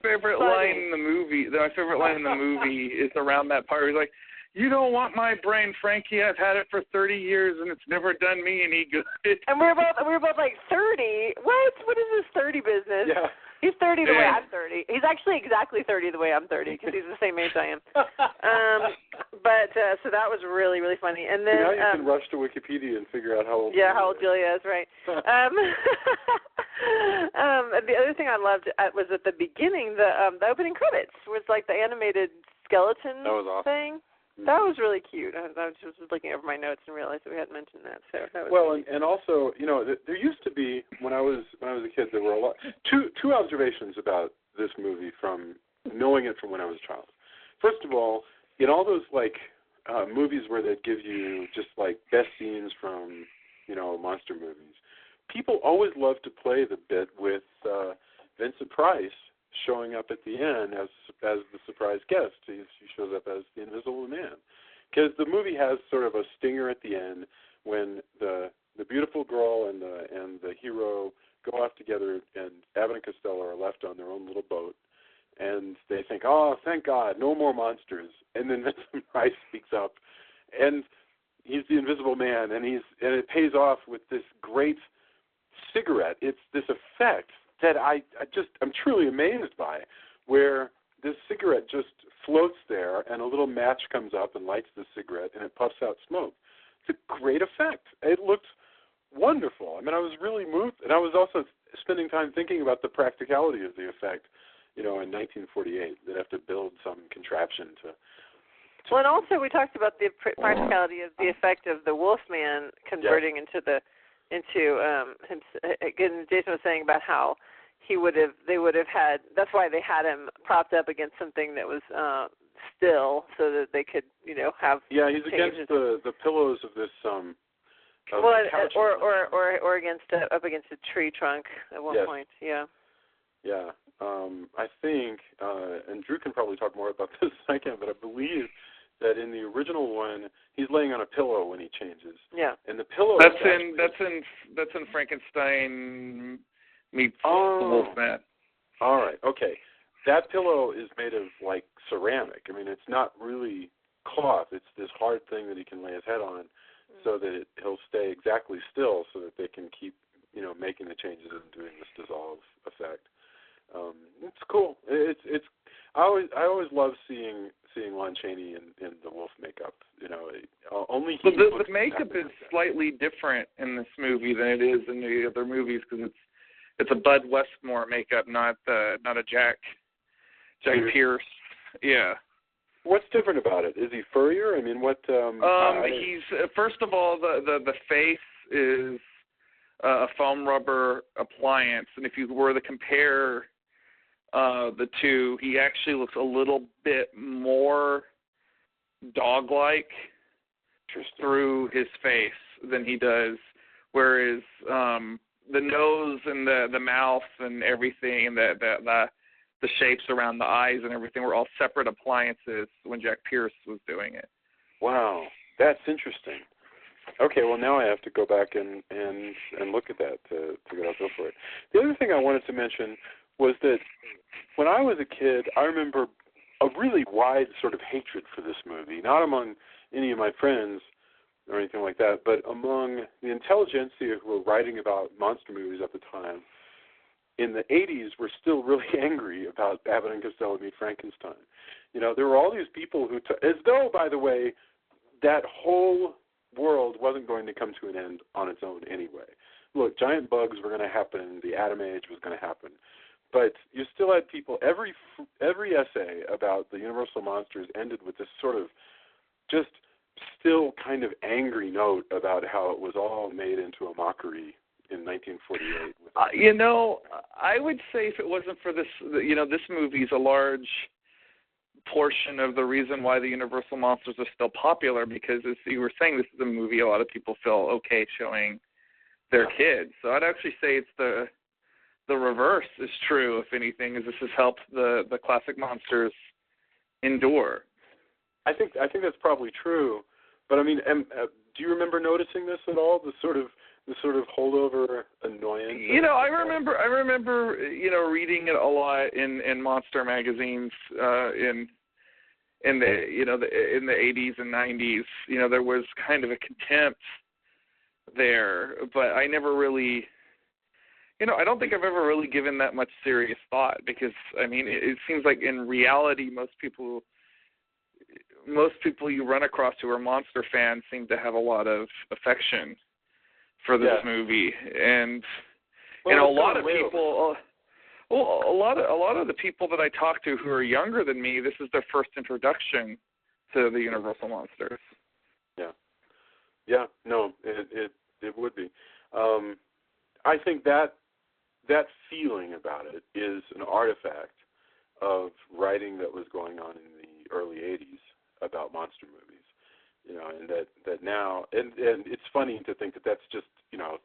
favorite line in the movie. My favorite line in the movie is around that part. He's like, "You don't want my brain, Frankie. I've had it for 30 years, and it's never done me any good." And we're both like 30. What is this 30 business? Yeah. He's 30 the way I'm 30. He's actually exactly 30 the way I'm 30 because he's the same age I am. So that was really, really funny. And then now you can rush to Wikipedia and figure out how old. Yeah, how old Julia is, right? The other thing I loved was at the beginning, the opening credits was like the animated skeleton thing. That was really cute. I was just looking over my notes and realized that we hadn't mentioned that. So that was really and also, there used to be when I was a kid, there were a lot. Two observations about this movie from knowing it from when I was a child. First of all, in all those movies where they'd give you just like best scenes from monster movies, people always love to play the bit with Vincent Price showing up at the end as the surprise guest. He shows up as the Invisible Man, because the movie has sort of a stinger at the end when the beautiful girl and the hero go off together, and Abbott and Costello are left on their own little boat, and they think, oh, thank God, no more monsters. And then Vincent Price speaks up, and he's the Invisible Man, and it pays off with this great cigarette. It's this effect that I'm truly amazed by, where this cigarette just floats there and a little match comes up and lights the cigarette and it puffs out smoke. It's a great effect. It looked wonderful. I mean, I was really moved, and I was also spending time thinking about the practicality of the effect, in 1948. They'd have to build some contraption to Well, and also we talked about the practicality of the effect of the Wolfman converting into the him. Again, Jason was saying about how they would have had. That's why they had him propped up against something that was still, so that they could, have. Yeah, he's against the pillows of this. Or up against a tree trunk at one point. Yeah. Yeah. I think, and Drew can probably talk more about this than I can, but I believe that in the original one, he's laying on a pillow when he changes. Yeah. And the pillow. That's in Frankenstein meets the Wolfman. All right. Okay. That pillow is made of like ceramic. I mean, it's not really cloth. It's this hard thing that he can lay his head on, so that he'll stay exactly still, so that they can keep, making the changes and doing this dissolve effect. It's cool. It's. I always love seeing Lon Chaney in the wolf makeup. Only he. But the makeup is slightly different in this movie than it is in the other movies, because it's a Bud Westmore makeup, not a Jack Pierce. Yeah. What's different about it? Is he furrier? I mean, what? He's first of all, the face is a foam rubber appliance, and if you were to compare the two, he actually looks a little bit more dog-like through his face than he does, whereas the nose and the mouth and everything, and the shapes around the eyes and everything were all separate appliances when Jack Pierce was doing it. Wow, that's interesting. Okay, well now I have to go back and look at that to get a feel for it. The other thing I wanted to mention was that when I was a kid, I remember a really wide sort of hatred for this movie, not among any of my friends or anything like that, but among the intelligentsia who were writing about monster movies at the time. In the 80s, were still really angry about Abbott and Costello Meet Frankenstein. There were all these people who, as though, by the way, that whole world wasn't going to come to an end on its own anyway. Look, giant bugs were going to happen. The Atom Age was going to happen. But you still had people, every essay about the Universal monsters ended with this sort of just still kind of angry note about how it was all made into a mockery in 1948. I would say if it wasn't for this, this movie is a large portion of the reason why the Universal monsters are still popular, because as you were saying, this is a movie a lot of people feel okay showing their kids. So I'd actually say it's the reverse is true, if anything, is this has helped the classic monsters endure. I think that's probably true. But I mean, do you remember noticing this at all? The sort of holdover annoyance. I remember reading it a lot in monster magazines in the 80s and 90s. There was kind of a contempt there, but I never really. I don't think I've ever really given that much serious thought, because I mean, it seems like in reality, most people you run across who are monster fans seem to have a lot of affection for this movie, and a lot of people. A lot of the people that I talk to who are younger than me, this is their first introduction to the Universal monsters. Yeah. No, it would be. I think that feeling about it is an artifact of writing that was going on in the early 80s about monster movies. And that now, and it's funny to think that that's just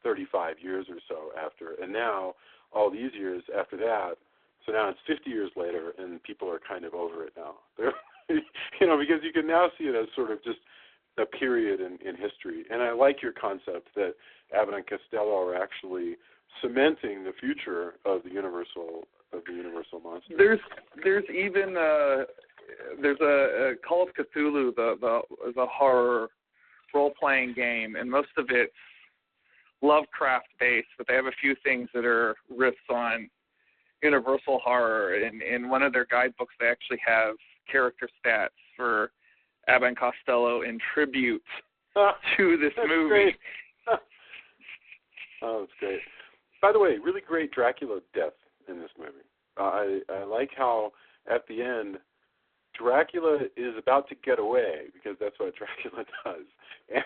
35 years or so after, and now all these years after that, so now it's 50 years later, and people are kind of over it now. Because you can now see it as sort of just a period in history. And I like your concept that Abbott and Costello are actually cementing the future of the Universal monster. There's even there's a Call of Cthulhu, the horror role-playing game, and most of it's Lovecraft-based, but they have a few things that are riffs on Universal horror. In one of their guidebooks, they actually have character stats for Abbott and Costello in tribute to this movie. Great. Oh, that's great. By the way, really great Dracula death in this movie. I like how at the end Dracula is about to get away, because that's what Dracula does. And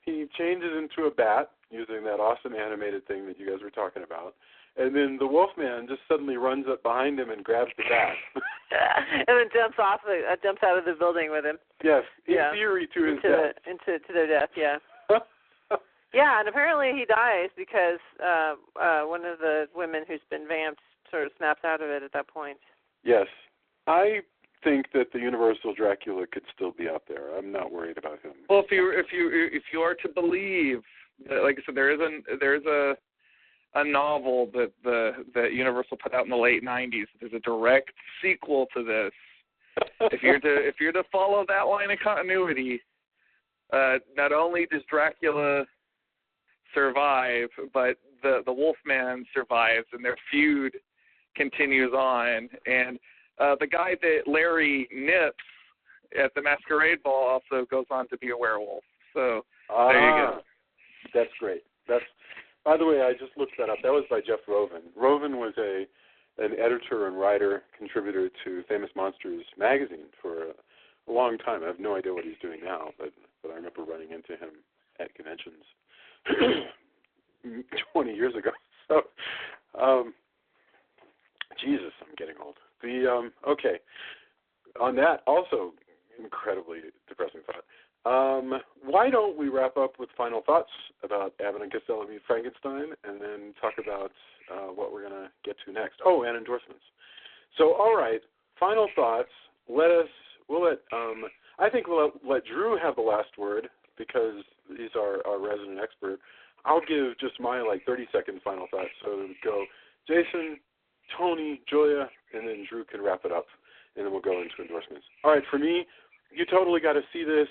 he changes into a bat using that awesome animated thing that you guys were talking about. And then the Wolfman just suddenly runs up behind him and grabs the bat. And then jumps out of the building with him. Yes, in theory to his death. To their death, yeah. Yeah, and apparently he dies because one of the women who's been vamped sort of snaps out of it at that point. Yes. I think that the Universal Dracula could still be out there. I'm not worried about him. Well, if you are to believe that, like I said, there's a novel that Universal put out in the late '90s. There's a direct sequel to this. If you're to follow that line of continuity, not only does Dracula survive, but the Wolfman survives, and their feud continues on. And the guy that Larry nips at the masquerade ball also goes on to be a werewolf. So there you go. That's great. By the way, I just looked that up. That was by Jeff Rovin. Rovin was an editor and writer, contributor to Famous Monsters magazine for a long time. I have no idea what he's doing now, but I remember running into him at conventions 20 years ago. So, Jesus, I'm getting old. Okay. On that, also incredibly depressing thought. Why don't we wrap up with final thoughts about Abbott and Costello meet Frankenstein, and then talk about what we're going to get to next. Oh, and endorsements. So, all right, final thoughts. I think we'll let Drew have the last word, because he's our resident expert. I'll give just my 30-second final thoughts. So go Jason, Tony, Julia, and then Drew can wrap it up, and then we'll go into endorsements. All right, for me, you totally got to see this.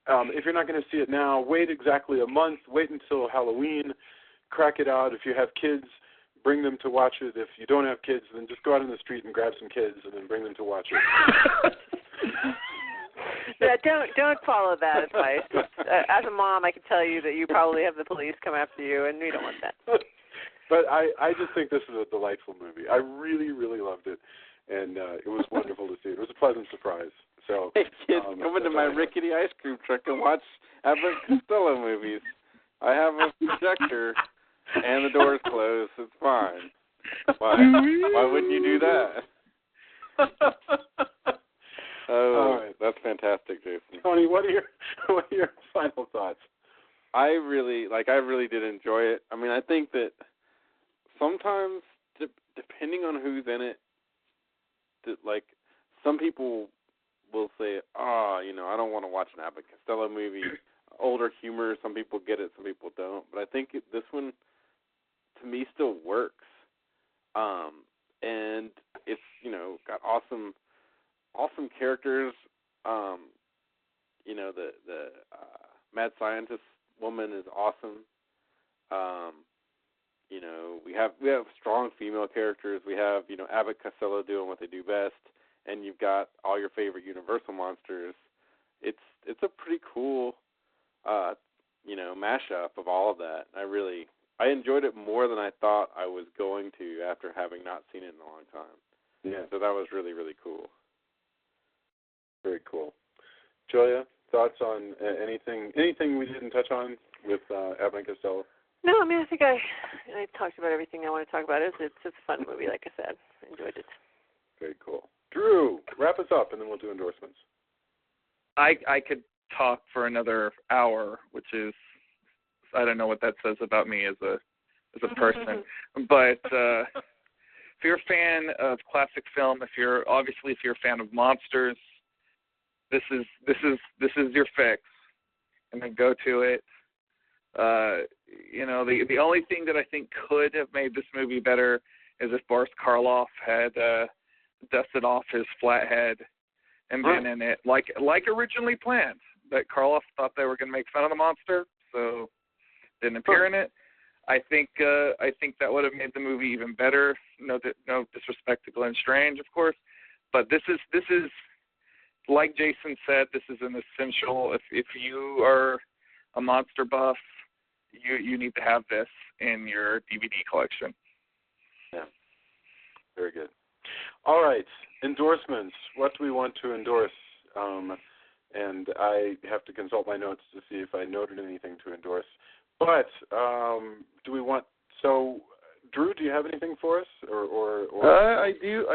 If you're not going to see it now, wait exactly a month. Wait until Halloween. Crack it out. If you have kids, bring them to watch it. If you don't have kids, then just go out in the street and grab some kids and then bring them to watch it. Yeah, don't follow that advice. As a mom, I can tell you that you probably have the police come after you, and we don't want that. But I just think this is a delightful movie. I really, really loved it, and it was wonderful to see. It was a pleasant surprise. So, hey kids, come into my rickety ice cream truck and watch Abbott and Costello movies. I have a projector, and the door's closed. It's fine. Why wouldn't you do that? Oh, right. That's fantastic, Jason. Tony, what are your final thoughts? I really did enjoy it. I mean, I think that sometimes, depending on who's in it, some people will say, I don't want to watch an Abbott Costello movie. Older humor, some people get it, some people don't. But I think this one, to me, still works. And it's, got awesome characters. The mad scientist woman is awesome. We have strong female characters. We have, Abbott Costello doing what they do best. And you've got all your favorite Universal monsters. It's a pretty cool, mashup of all of that. I enjoyed it more than I thought I was going to after having not seen it in a long time. Yeah. So that was really, really cool. Very cool. Julia, thoughts on anything we didn't touch on with Abbott and Costello? No, I mean, I think I talked about everything I want to talk about. It's a fun movie, like I said. I enjoyed it. Very cool. Drew, wrap us up, and then we'll do endorsements. I could talk for another hour, which is, I don't know what that says about me as a person. But if you're a fan of classic film, if you're a fan of monsters, this is your fix. And then go to it. The only thing that I think could have made this movie better is if Boris Karloff had dusted off his flat head and been in it like originally planned. But Karloff thought they were going to make fun of the monster, so didn't appear in it. I think that would have made the movie even better. No disrespect to Glenn Strange, of course, but this is like Jason said. This is an essential. If you are a monster buff, you need to have this in your DVD collection. Yeah, very good. All right, endorsements. What do we want to endorse? And I have to consult my notes to see if I noted anything to endorse. But do we want? So, Drew, do you have anything for us? I do.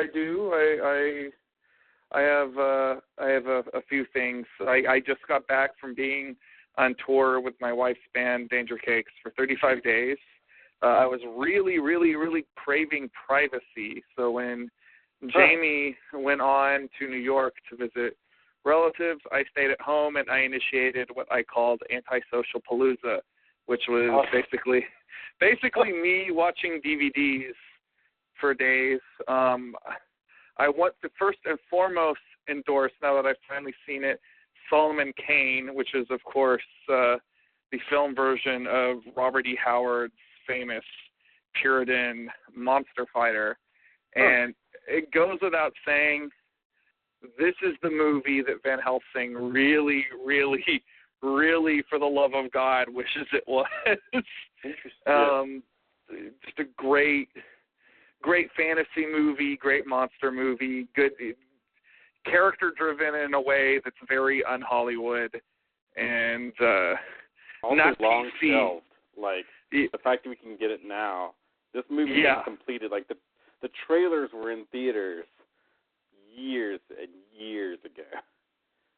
I have a few things. I just got back from being on tour with my wife's band, Danger Cakes, for 35 days. I was really, really, really craving privacy. So when Jamie went on to New York to visit relatives, I stayed at home and I initiated what I called antisocial palooza, which was basically me watching DVDs for days. I want to first and foremost endorse, now that I've finally seen it, Solomon Kane, which is, of course, the film version of Robert E. Howard's famous Puritan monster fighter. And it goes without saying, this is the movie that Van Helsing really, really, really, for the love of God, wishes it was. Just a great fantasy movie, great monster movie, good character-driven in a way that's very un-Hollywood, and also not long PC. shelved. Like, the fact that we can get it now. This movie was completed. Like, the trailers were in theaters years and years ago.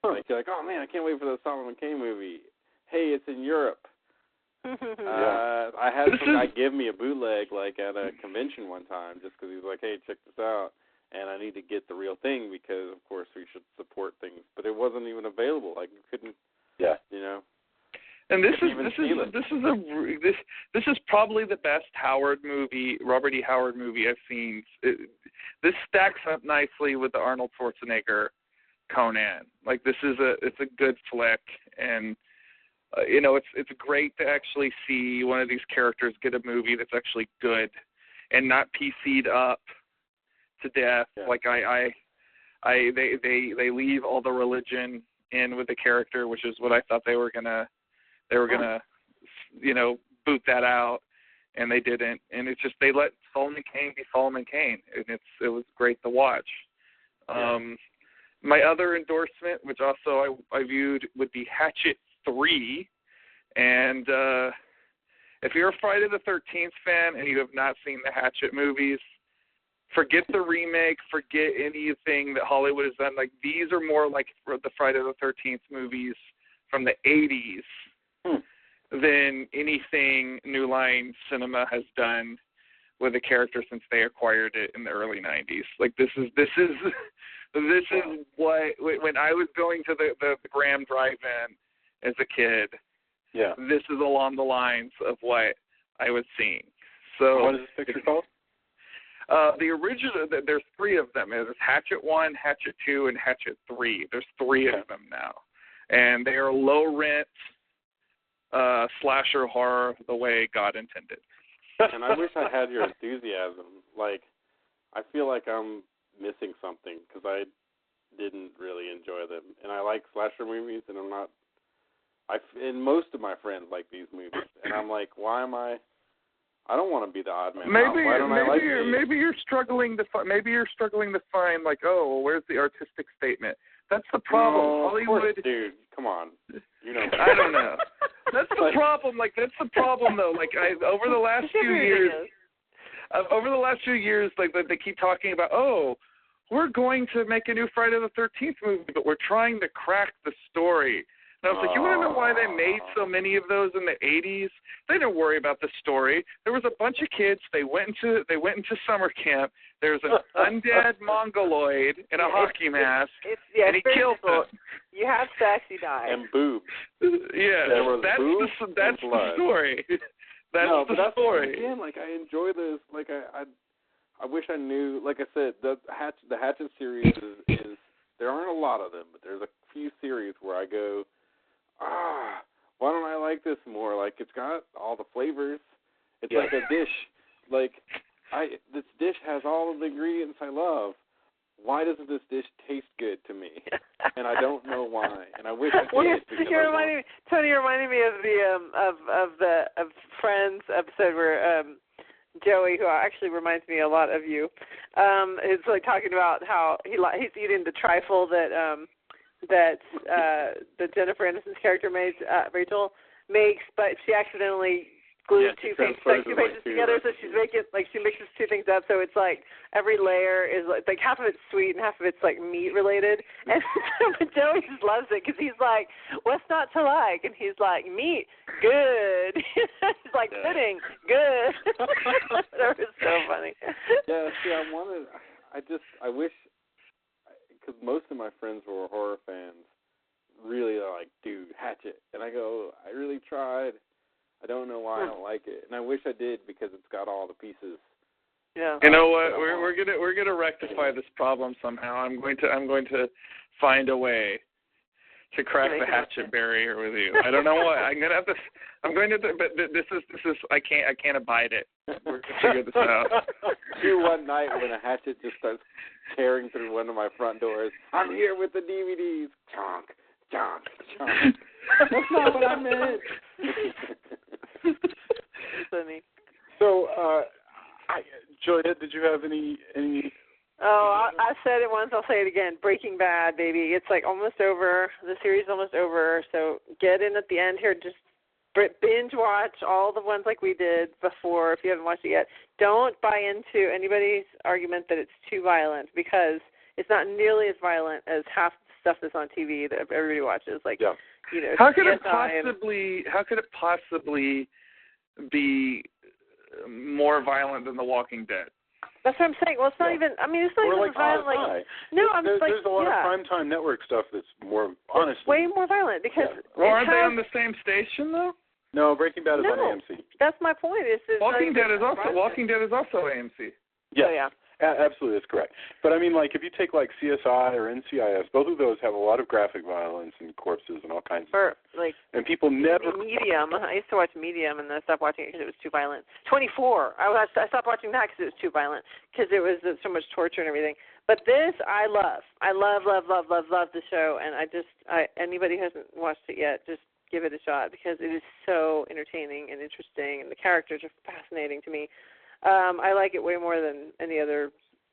Like, you're like, oh, man, I can't wait for the Solomon Kane movie. Hey, it's in Europe. I had some guy give me a bootleg, like, at a convention one time, just because he was like, hey, check this out. And I need to get the real thing because, of course, we should support things. But it wasn't even available. Like, you couldn't, you know. And this is probably the best Howard movie, Robert E. Howard movie I've seen. This stacks up nicely with the Arnold Schwarzenegger Conan. Like, it's a good flick, and you know, it's great to actually see one of these characters get a movie that's actually good and not PC'd up to death. Like they leave all the religion in with the character, which is what I thought they were gonna you know, boot that out, and they didn't. And it's just, they let Solomon Kane be Solomon Kane, and it was great to watch. My other endorsement, which also I viewed, would be Hatchet 3. And if you're a Friday the 13th fan and you have not seen the Hatchet movies, forget the remake, forget anything that Hollywood has done. Like, these are more like the Friday the 13th movies from the 80s than anything New Line Cinema has done with the character since they acquired it in the early 90s. Like, this is what, when I was going to the Graham Drive-In as a kid, this is along the lines of what I was seeing. So, what is this picture called? The original, there's three of them. There's Hatchet 1, Hatchet 2, and Hatchet 3. There's three of them now. And they are low-rent slasher horror the way God intended. And I wish I had your enthusiasm. Like, I feel like I'm missing something because I didn't really enjoy them. And I like slasher movies, and and most of my friends like these movies. And I'm like, why am I don't want to be the odd man. Maybe you're struggling to find like, oh, well, where's the artistic statement? That's the problem. No, Hollywood, of course, dude, come on. You know, I don't know. That's the problem. Like, that's the problem though. Like, over the last few years, like, they keep talking about, oh, we're going to make a new Friday the 13th movie, but we're trying to crack the story. And I was like, you want to know why they made so many of those in the 80s? They didn't worry about the story. There was a bunch of kids. They went into summer camp. There was an undead mongoloid in a hockey mask, and he killed them. You have sex, you die. And boobs. Yeah, that's the story. That's the story. Again, like, I enjoy this. Like, I wish I knew. Like I said, the Hatchet series is there aren't a lot of them, but there's a few series where I go, why don't I like this more? Like, it's got all the flavors. It's like a dish. Like, this dish has all of the ingredients I love. Why doesn't this dish taste good to me? And I don't know why. And I wish I did. Tony reminded me of the of Friends episode where Joey, who actually reminds me a lot of you, is like talking about how he's eating the trifle that Jennifer Aniston's character made, Rachel makes, but she accidentally glued two things, like two pages together, so she's making, like, she mixes two things up, so it's like every layer is like half of it's sweet and half of it's like meat related, and so Joey just loves it because he's like, what's not to like? And he's like, meat, good. He's like, pudding, good. That was so funny. Yeah, see, I wish, because most of my friends who are horror fans really are like, dude, Hatchet, and I go, I really tried. I don't know why I don't like it, and I wish I did because it's got all the pieces. Yeah. You know what? We're gonna rectify this problem somehow. I'm going to find a way to crack the hatchet barrier with you. I don't know what. But this is. I can't abide it. We're gonna figure this out. One night when a hatchet just starts tearing through one of my front doors. I'm here with the DVDs. Chonk, chonk, chonk. That's not what I meant. Funny. So, Juliet, did you have any? Oh, I said it once. I'll say it again. Breaking Bad, baby. It's like almost over. The series is almost over. So get in at the end here. Just binge watch all the ones like we did before. If you haven't watched it yet, don't buy into anybody's argument that it's too violent, because it's not nearly as violent as half the stuff that's on TV that everybody watches. Like, you know, how could it possibly be more violent than The Walking Dead? That's what I'm saying. Well, it's not even. I mean, it's not even violent. Like, no, I'm there's like, a lot of primetime network stuff that's more honest. Way more violent because. Well, aren't they on the same station though? No, Breaking Bad is on AMC. That's my point. Walking Dead is also AMC. Yes. Oh, yeah. Absolutely, that's correct. But I mean, like, if you take like CSI or NCIS, both of those have a lot of graphic violence and corpses and all kinds of stuff. Like, and people never. Medium. I used to watch Medium, and then I stopped watching it because it was too violent. 24. I stopped watching that because it was too violent, because it was so much torture and everything. But this, I love. I love the show, and anybody who hasn't watched it yet, just give it a shot, because it is so entertaining and interesting, and the characters are fascinating to me. I like it way more than any other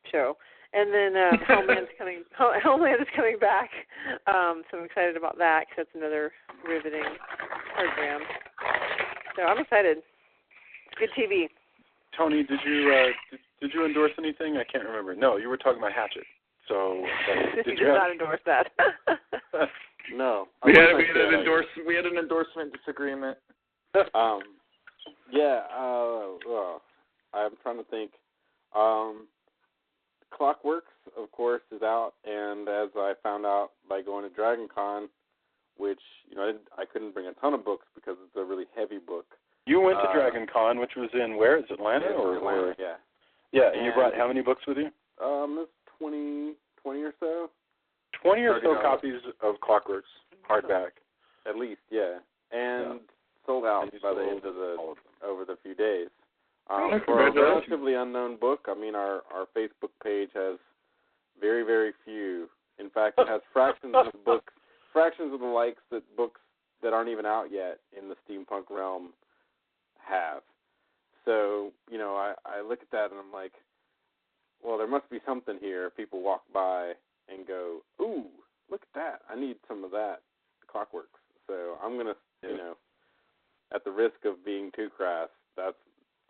show. And then Homeland is coming back, so I'm excited about that, because that's another riveting program. So I'm excited. Good TV. Tony, did you endorse anything? I can't remember. No, you were talking about Hatchet. So did not endorse that. No. We had an endorsement disagreement. Well, I'm trying to think. Clockworks, of course, is out, and as I found out by going to Dragon Con, which, you know, I couldn't bring a ton of books because it's a really heavy book. You went to Dragon Con, which was in where? Is it Atlanta? Atlanta, yeah. Yeah, and you brought how many books with you? It's 20 or so. 20 or so copies of Clockworks, hardback. At least, yeah. And sold out by the end of over the few days. For a relatively unknown book, I mean, our Facebook page has very, very few. In fact, it has fractions of the likes that books that aren't even out yet in the steampunk realm have. So, you know, I look at that and I'm like, well, there must be something here. People walk by and go, ooh, look at that. I need some of that Clockworks. So I'm going to, you know, at the risk of being too crass, that's,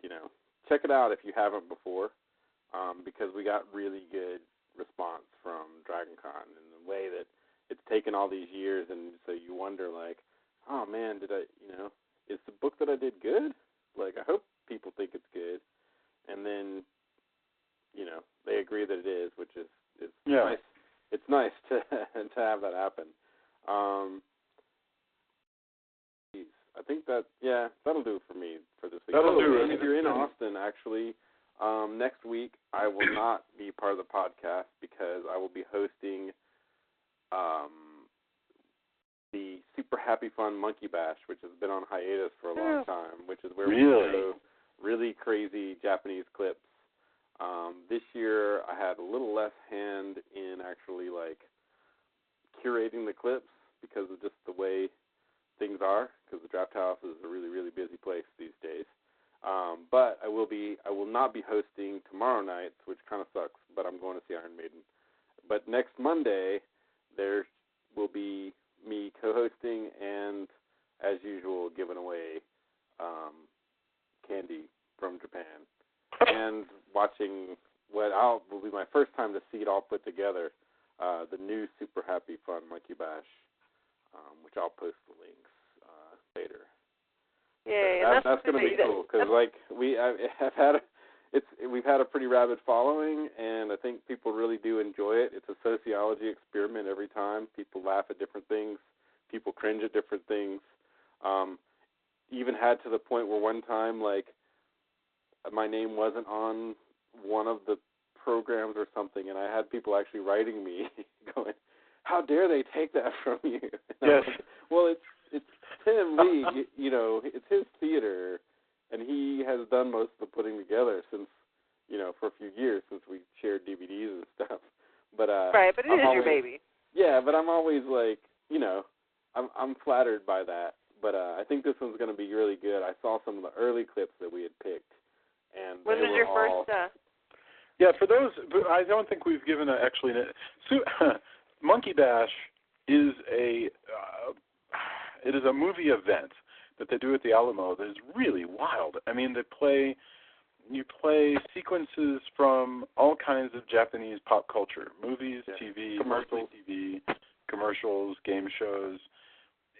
you know, check it out if you haven't before, because we got really good response from Dragon Con in the way that it's taken all these years, and so you wonder, like, oh, man, is the book that I did good? Like, I hope people think it's good. And then, you know, they agree that it is, which is nice. It's nice to have that happen. I think that'll do it for me for this week. That'll do it. And if you're in Austin, actually, next week I will not be part of the podcast because I will be hosting the Super Happy Fun Monkey Bash, which has been on hiatus for a long time, which is where we show really crazy Japanese clips. This year I had a little less hand in actually, like, curating the clips because of just the way things are, because the Draft House is a really, really busy place these days. But I will not be hosting tomorrow night, which kind of sucks, but I'm going to see Iron Maiden. But next Monday, there will be me co-hosting and, as usual, giving away candy from Japan and watching what will be my first time to see it all put together, the new Super Happy Fun Monkey Bash, which I'll post the links later. Yeah, that's going to be cool because we've had a pretty rabid following, and I think people really do enjoy it. It's a sociology experiment every time. People laugh at different things. People cringe at different things. Even had to the point where one time, like, my name wasn't on one of the programs or something, and I had people actually writing me going, "How dare they take that from you?" Yes. Like, well, it's Tim Lee, it's his theater, and he has done most of the putting together since, for a few years since we shared DVDs and stuff. But right, but it is your baby. Yeah, but I'm always like, I'm flattered by that. But I think this one's going to be really good. I saw some of the early clips that we had picked, and when was your first? Yeah, for those, I don't think we've given Monkey Bash is it is a movie event that they do at the Alamo that is really wild. I mean, you play sequences from all kinds of Japanese pop culture, movies, TV, commercials. TV, commercials, game shows,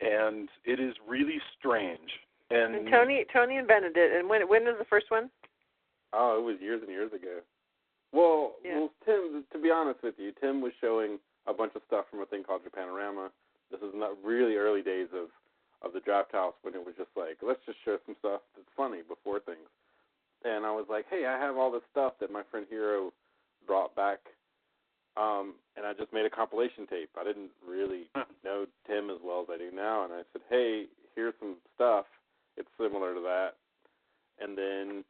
and it is really strange. And Tony invented it. And when was the first one? Oh, it was years and years ago. Well, Tim, to be honest with you, Tim was showing a bunch of stuff from a thing called Japanorama. This is not really early days of the Draft House when it was just like, let's just show some stuff that's funny before things. And I was like, hey, I have all this stuff that my friend Hiro brought back, and I just made a compilation tape. I didn't really know Tim as well as I do now, and I said, hey, here's some stuff. It's similar to that. And then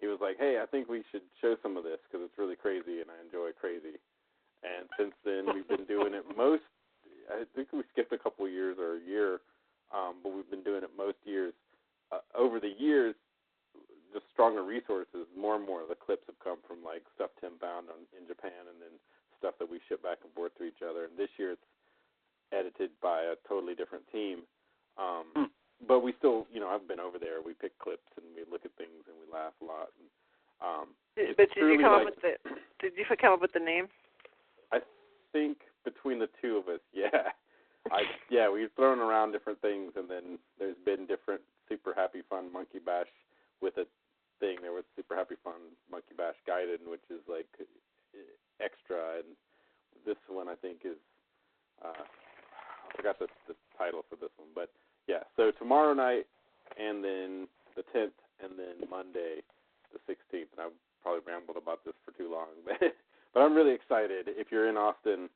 he was like, hey, I think we should show some of this because it's really crazy, and I enjoy crazy. And since then, we've been doing it I think we skipped a couple of years or a year, but we've been doing it most years. Over the years, just stronger resources, more and more of the clips have come from, like, stuff Tim found in Japan and then stuff that we ship back and forth to each other. And this year it's edited by a totally different team. But we still, I've been over there. We pick clips and we look at things and we laugh a lot. And, did you come up with the name? I think between the two of us, yeah. We've thrown around different things, and then there's been different Super Happy Fun Monkey Bash with a thing. There was Super Happy Fun Monkey Bash Guided, which is like extra, and this one I think is I forgot the title for this one, but yeah. So tomorrow night, and then the 10th, and then Monday, the 16th. And I've probably rambled about this for too long, but I'm really excited. If you're in Austin,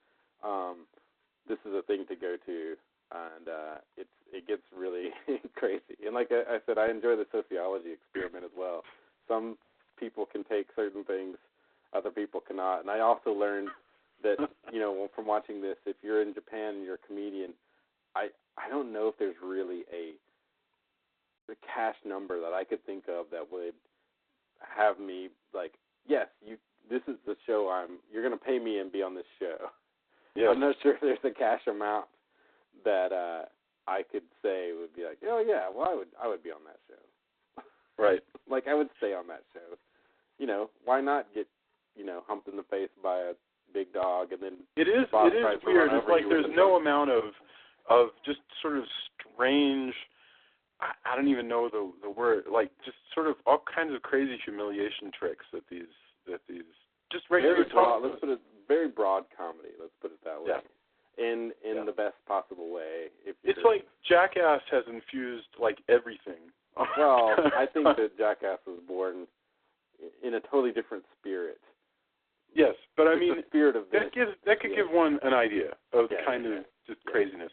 this is a thing to go to, and it gets really crazy. And like I said, I enjoy the sociology experiment as well. Some people can take certain things, other people cannot. And I also learned that, from watching this, if you're in Japan and you're a comedian, I don't know if there's really the cash number that I could think of that would have me like, yes, this is the show you're going to pay me and be on this show. Yeah. I'm not sure if there's a cash amount that I could say would be like, oh yeah, well I would be on that show. Right. Like I would stay on that show. Why not get, humped in the face by a big dog and then it is weird. It's like there's no amount of just sort of strange, I don't even know the word, like just sort of all kinds of crazy humiliation tricks that these just regular talk. Let's put it very broad comedy. Let's put it that way. Yeah. In the best possible way. It's like Jackass has infused like everything. Well, I think that Jackass was born in a totally different spirit. Yes, but I mean, the spirit of this. that could give one an idea of the kind of just craziness.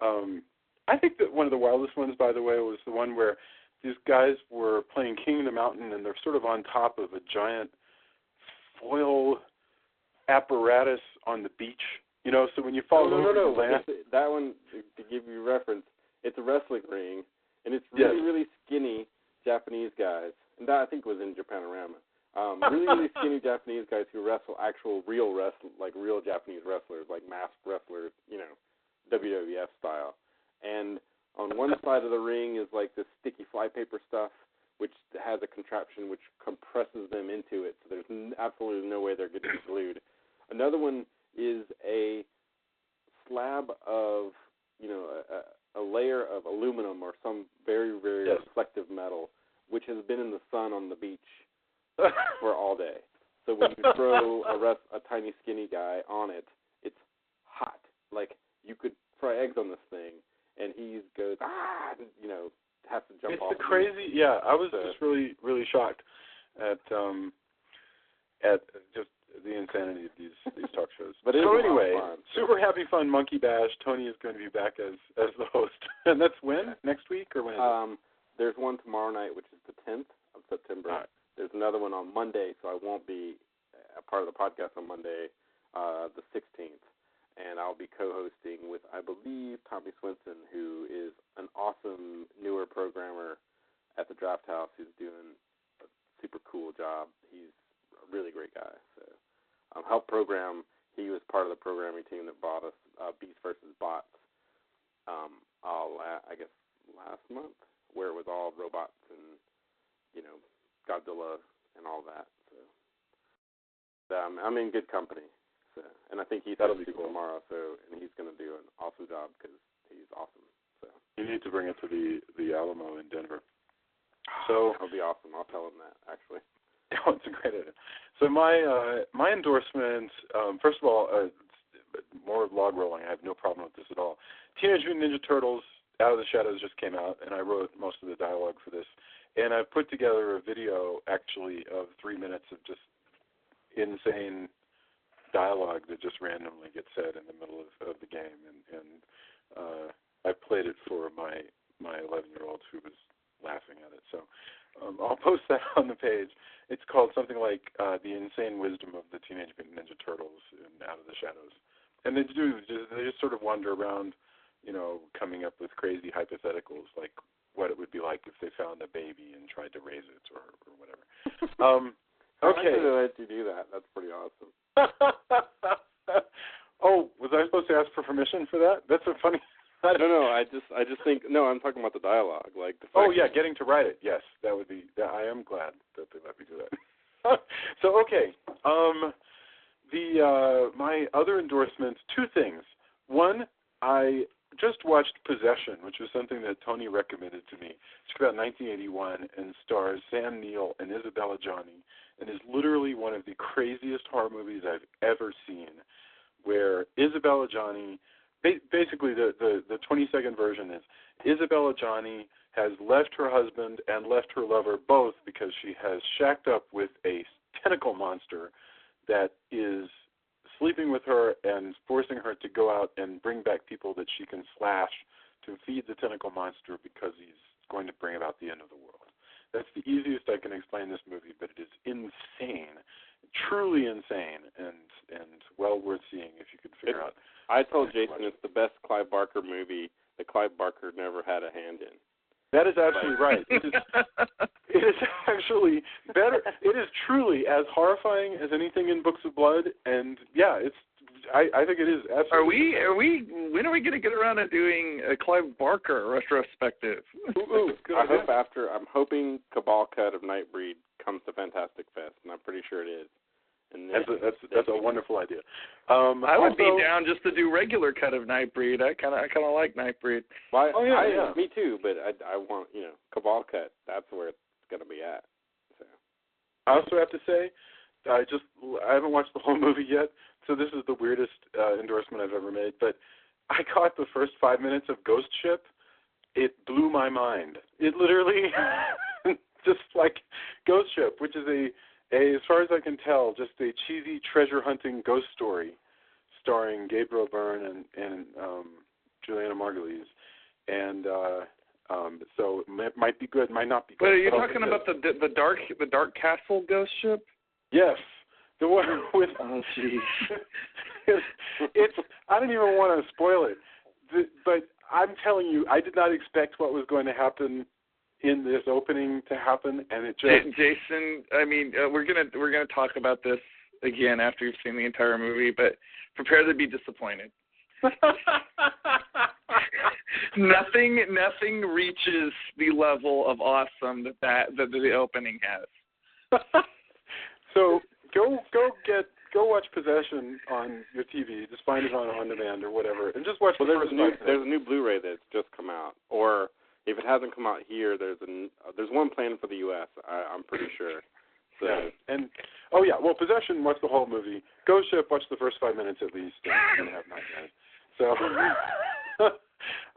I think that one of the wildest ones, by the way, was the one where these guys were playing King of the Mountain, and they're sort of on top of a giant foil apparatus on the beach. So when you fall over the land... That one, to give you reference, it's a wrestling ring, and it's really, really skinny Japanese guys, and that I think was in Japanorama. Really, really skinny Japanese guys who wrestle actual real Japanese wrestlers, like masked wrestlers, WWF style. And on one side of the ring is like this sticky flypaper stuff, which has a contraption which compresses them into it, so there's absolutely no way they're getting glued. Another one is a slab of, a layer of aluminum or some very, very reflective metal, which has been in the sun on the beach for all day. So when you throw a tiny, skinny guy on it, it's hot. Like, you could fry eggs on this thing, and he goes, has to jump off. It's crazy. Yeah, I was just really, really shocked at just the insanity of these talk shows. But anyway, super happy fun Monkey Bash. Tony is going to be back as the host, and that's when? Next week or when? There's one tomorrow night, which is the 10th of September. Right. There's another one on Monday, so I won't be a part of the podcast on Monday, the 16th. And I'll be co-hosting with, I believe, Tommy Swinson, who is an awesome newer programmer at the Draft House who's doing a super cool job. He's a really great guy. So helped program. He was part of the programming team that bought us Beast versus Bots, I guess last month, where it was all robots and, Godzilla and all that. So I'm in good company. So, and I think he's going to be cool tomorrow. So, and he's going to do an awesome job because he's awesome. So you need to bring it to the Alamo in Denver. So that'll be awesome. I'll tell him that actually. Oh, it's a great idea. So my endorsement, first of all, more log rolling. I have no problem with this at all. Teenage Mutant Ninja Turtles Out of the Shadows just came out, and I wrote most of the dialogue for this. And I put together a video, actually, of 3 minutes of just insane dialogue that just randomly gets said in the middle of the game. And I played it for my 11-year-old who was laughing at it. So I'll post that on the page. It's called something like The Insane Wisdom of the Teenage Mutant Ninja Turtles in Out of the Shadows. And they just sort of wander around, coming up with crazy hypotheticals, like what it would be like if they found a baby and tried to raise it or whatever. Okay. I'm going to let you do that. That's pretty awesome. Oh, was I supposed to ask for permission for that? That's a funny... No, I just think... No, I'm talking about the dialogue. Like the fact getting to write it. Yes, that would be... I am glad that they let me do that. So, okay. My other endorsements, 2 things. One, I just watched Possession, which was something that Tony recommended to me. It's about 1981 and stars Sam Neill and Isabella Gianni, and is literally one of the craziest horror movies I've ever seen, where Isabella Gianni, basically the 20-second version is, Isabella Gianni has left her husband and left her lover both because she has shacked up with a tentacle monster that is sleeping with her and forcing her to go out and bring back people that she can slash to feed the tentacle monster because he's going to bring about the end of the world. That's the easiest I can explain this movie, but it is insane, truly insane, and well worth seeing if you could figure out. I told Jason it's the best Clive Barker movie that Clive Barker never had a hand in. That is absolutely right. It is actually better. It is truly as horrifying as anything in Books of Blood, and yeah, I think it is absolutely. When are we going to get around to doing a Clive Barker retrospective? I'm hoping Cabal Cut of Nightbreed comes to Fantastic Fest, and I'm pretty sure it is. And that's a wonderful idea. I would be down just to do regular cut of Nightbreed. I kind of like Nightbreed. Well, me too. But I want Cabal Cut. That's where it's going to be at. So. I also have to say, I haven't watched the whole movie yet, so this is the weirdest endorsement I've ever made. But I caught the first 5 minutes of Ghost Ship. It blew my mind. It literally just like Ghost Ship, which is as far as I can tell, just a cheesy treasure-hunting ghost story starring Gabriel Byrne and Juliana Margulies. And so it might be good, might not be good. Wait, are you talking about the Dark Castle Ghost Ship? Yes. The one with... Oh, jeez. it's I don't even want to spoil it. But I'm telling you, I did not expect what was going to happen in this opening to happen, and it just Jason. I mean, we're gonna talk about this again after you've seen the entire movie, but prepare to be disappointed. Nothing reaches the level of awesome that the opening has. So go watch Possession on your TV. Just find it on demand or whatever, and just watch. Well, there's a new Blu-ray that's just come out, or if it hasn't come out here, there's one planned for the U.S. I'm pretty sure. So. Yeah. And well, Possession. Watch the whole movie. Ghost Ship. Watch the first 5 minutes at least, and have 9 minutes. So,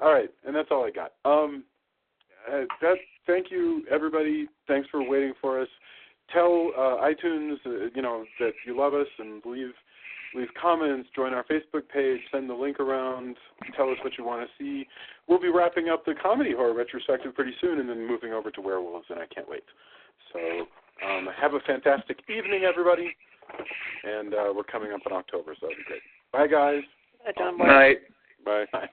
all right, and that's all I got. Thank you, everybody. Thanks for waiting for us. Tell iTunes, that you love us, and leave comments. Join our Facebook page. Send the link around. Tell us what you want to see. We'll be wrapping up the comedy horror retrospective pretty soon, and then moving over to werewolves, and I can't wait. So, have a fantastic evening, everybody. And we're coming up in October, so that'll be great. Bye, guys. John Night. Bye. Bye.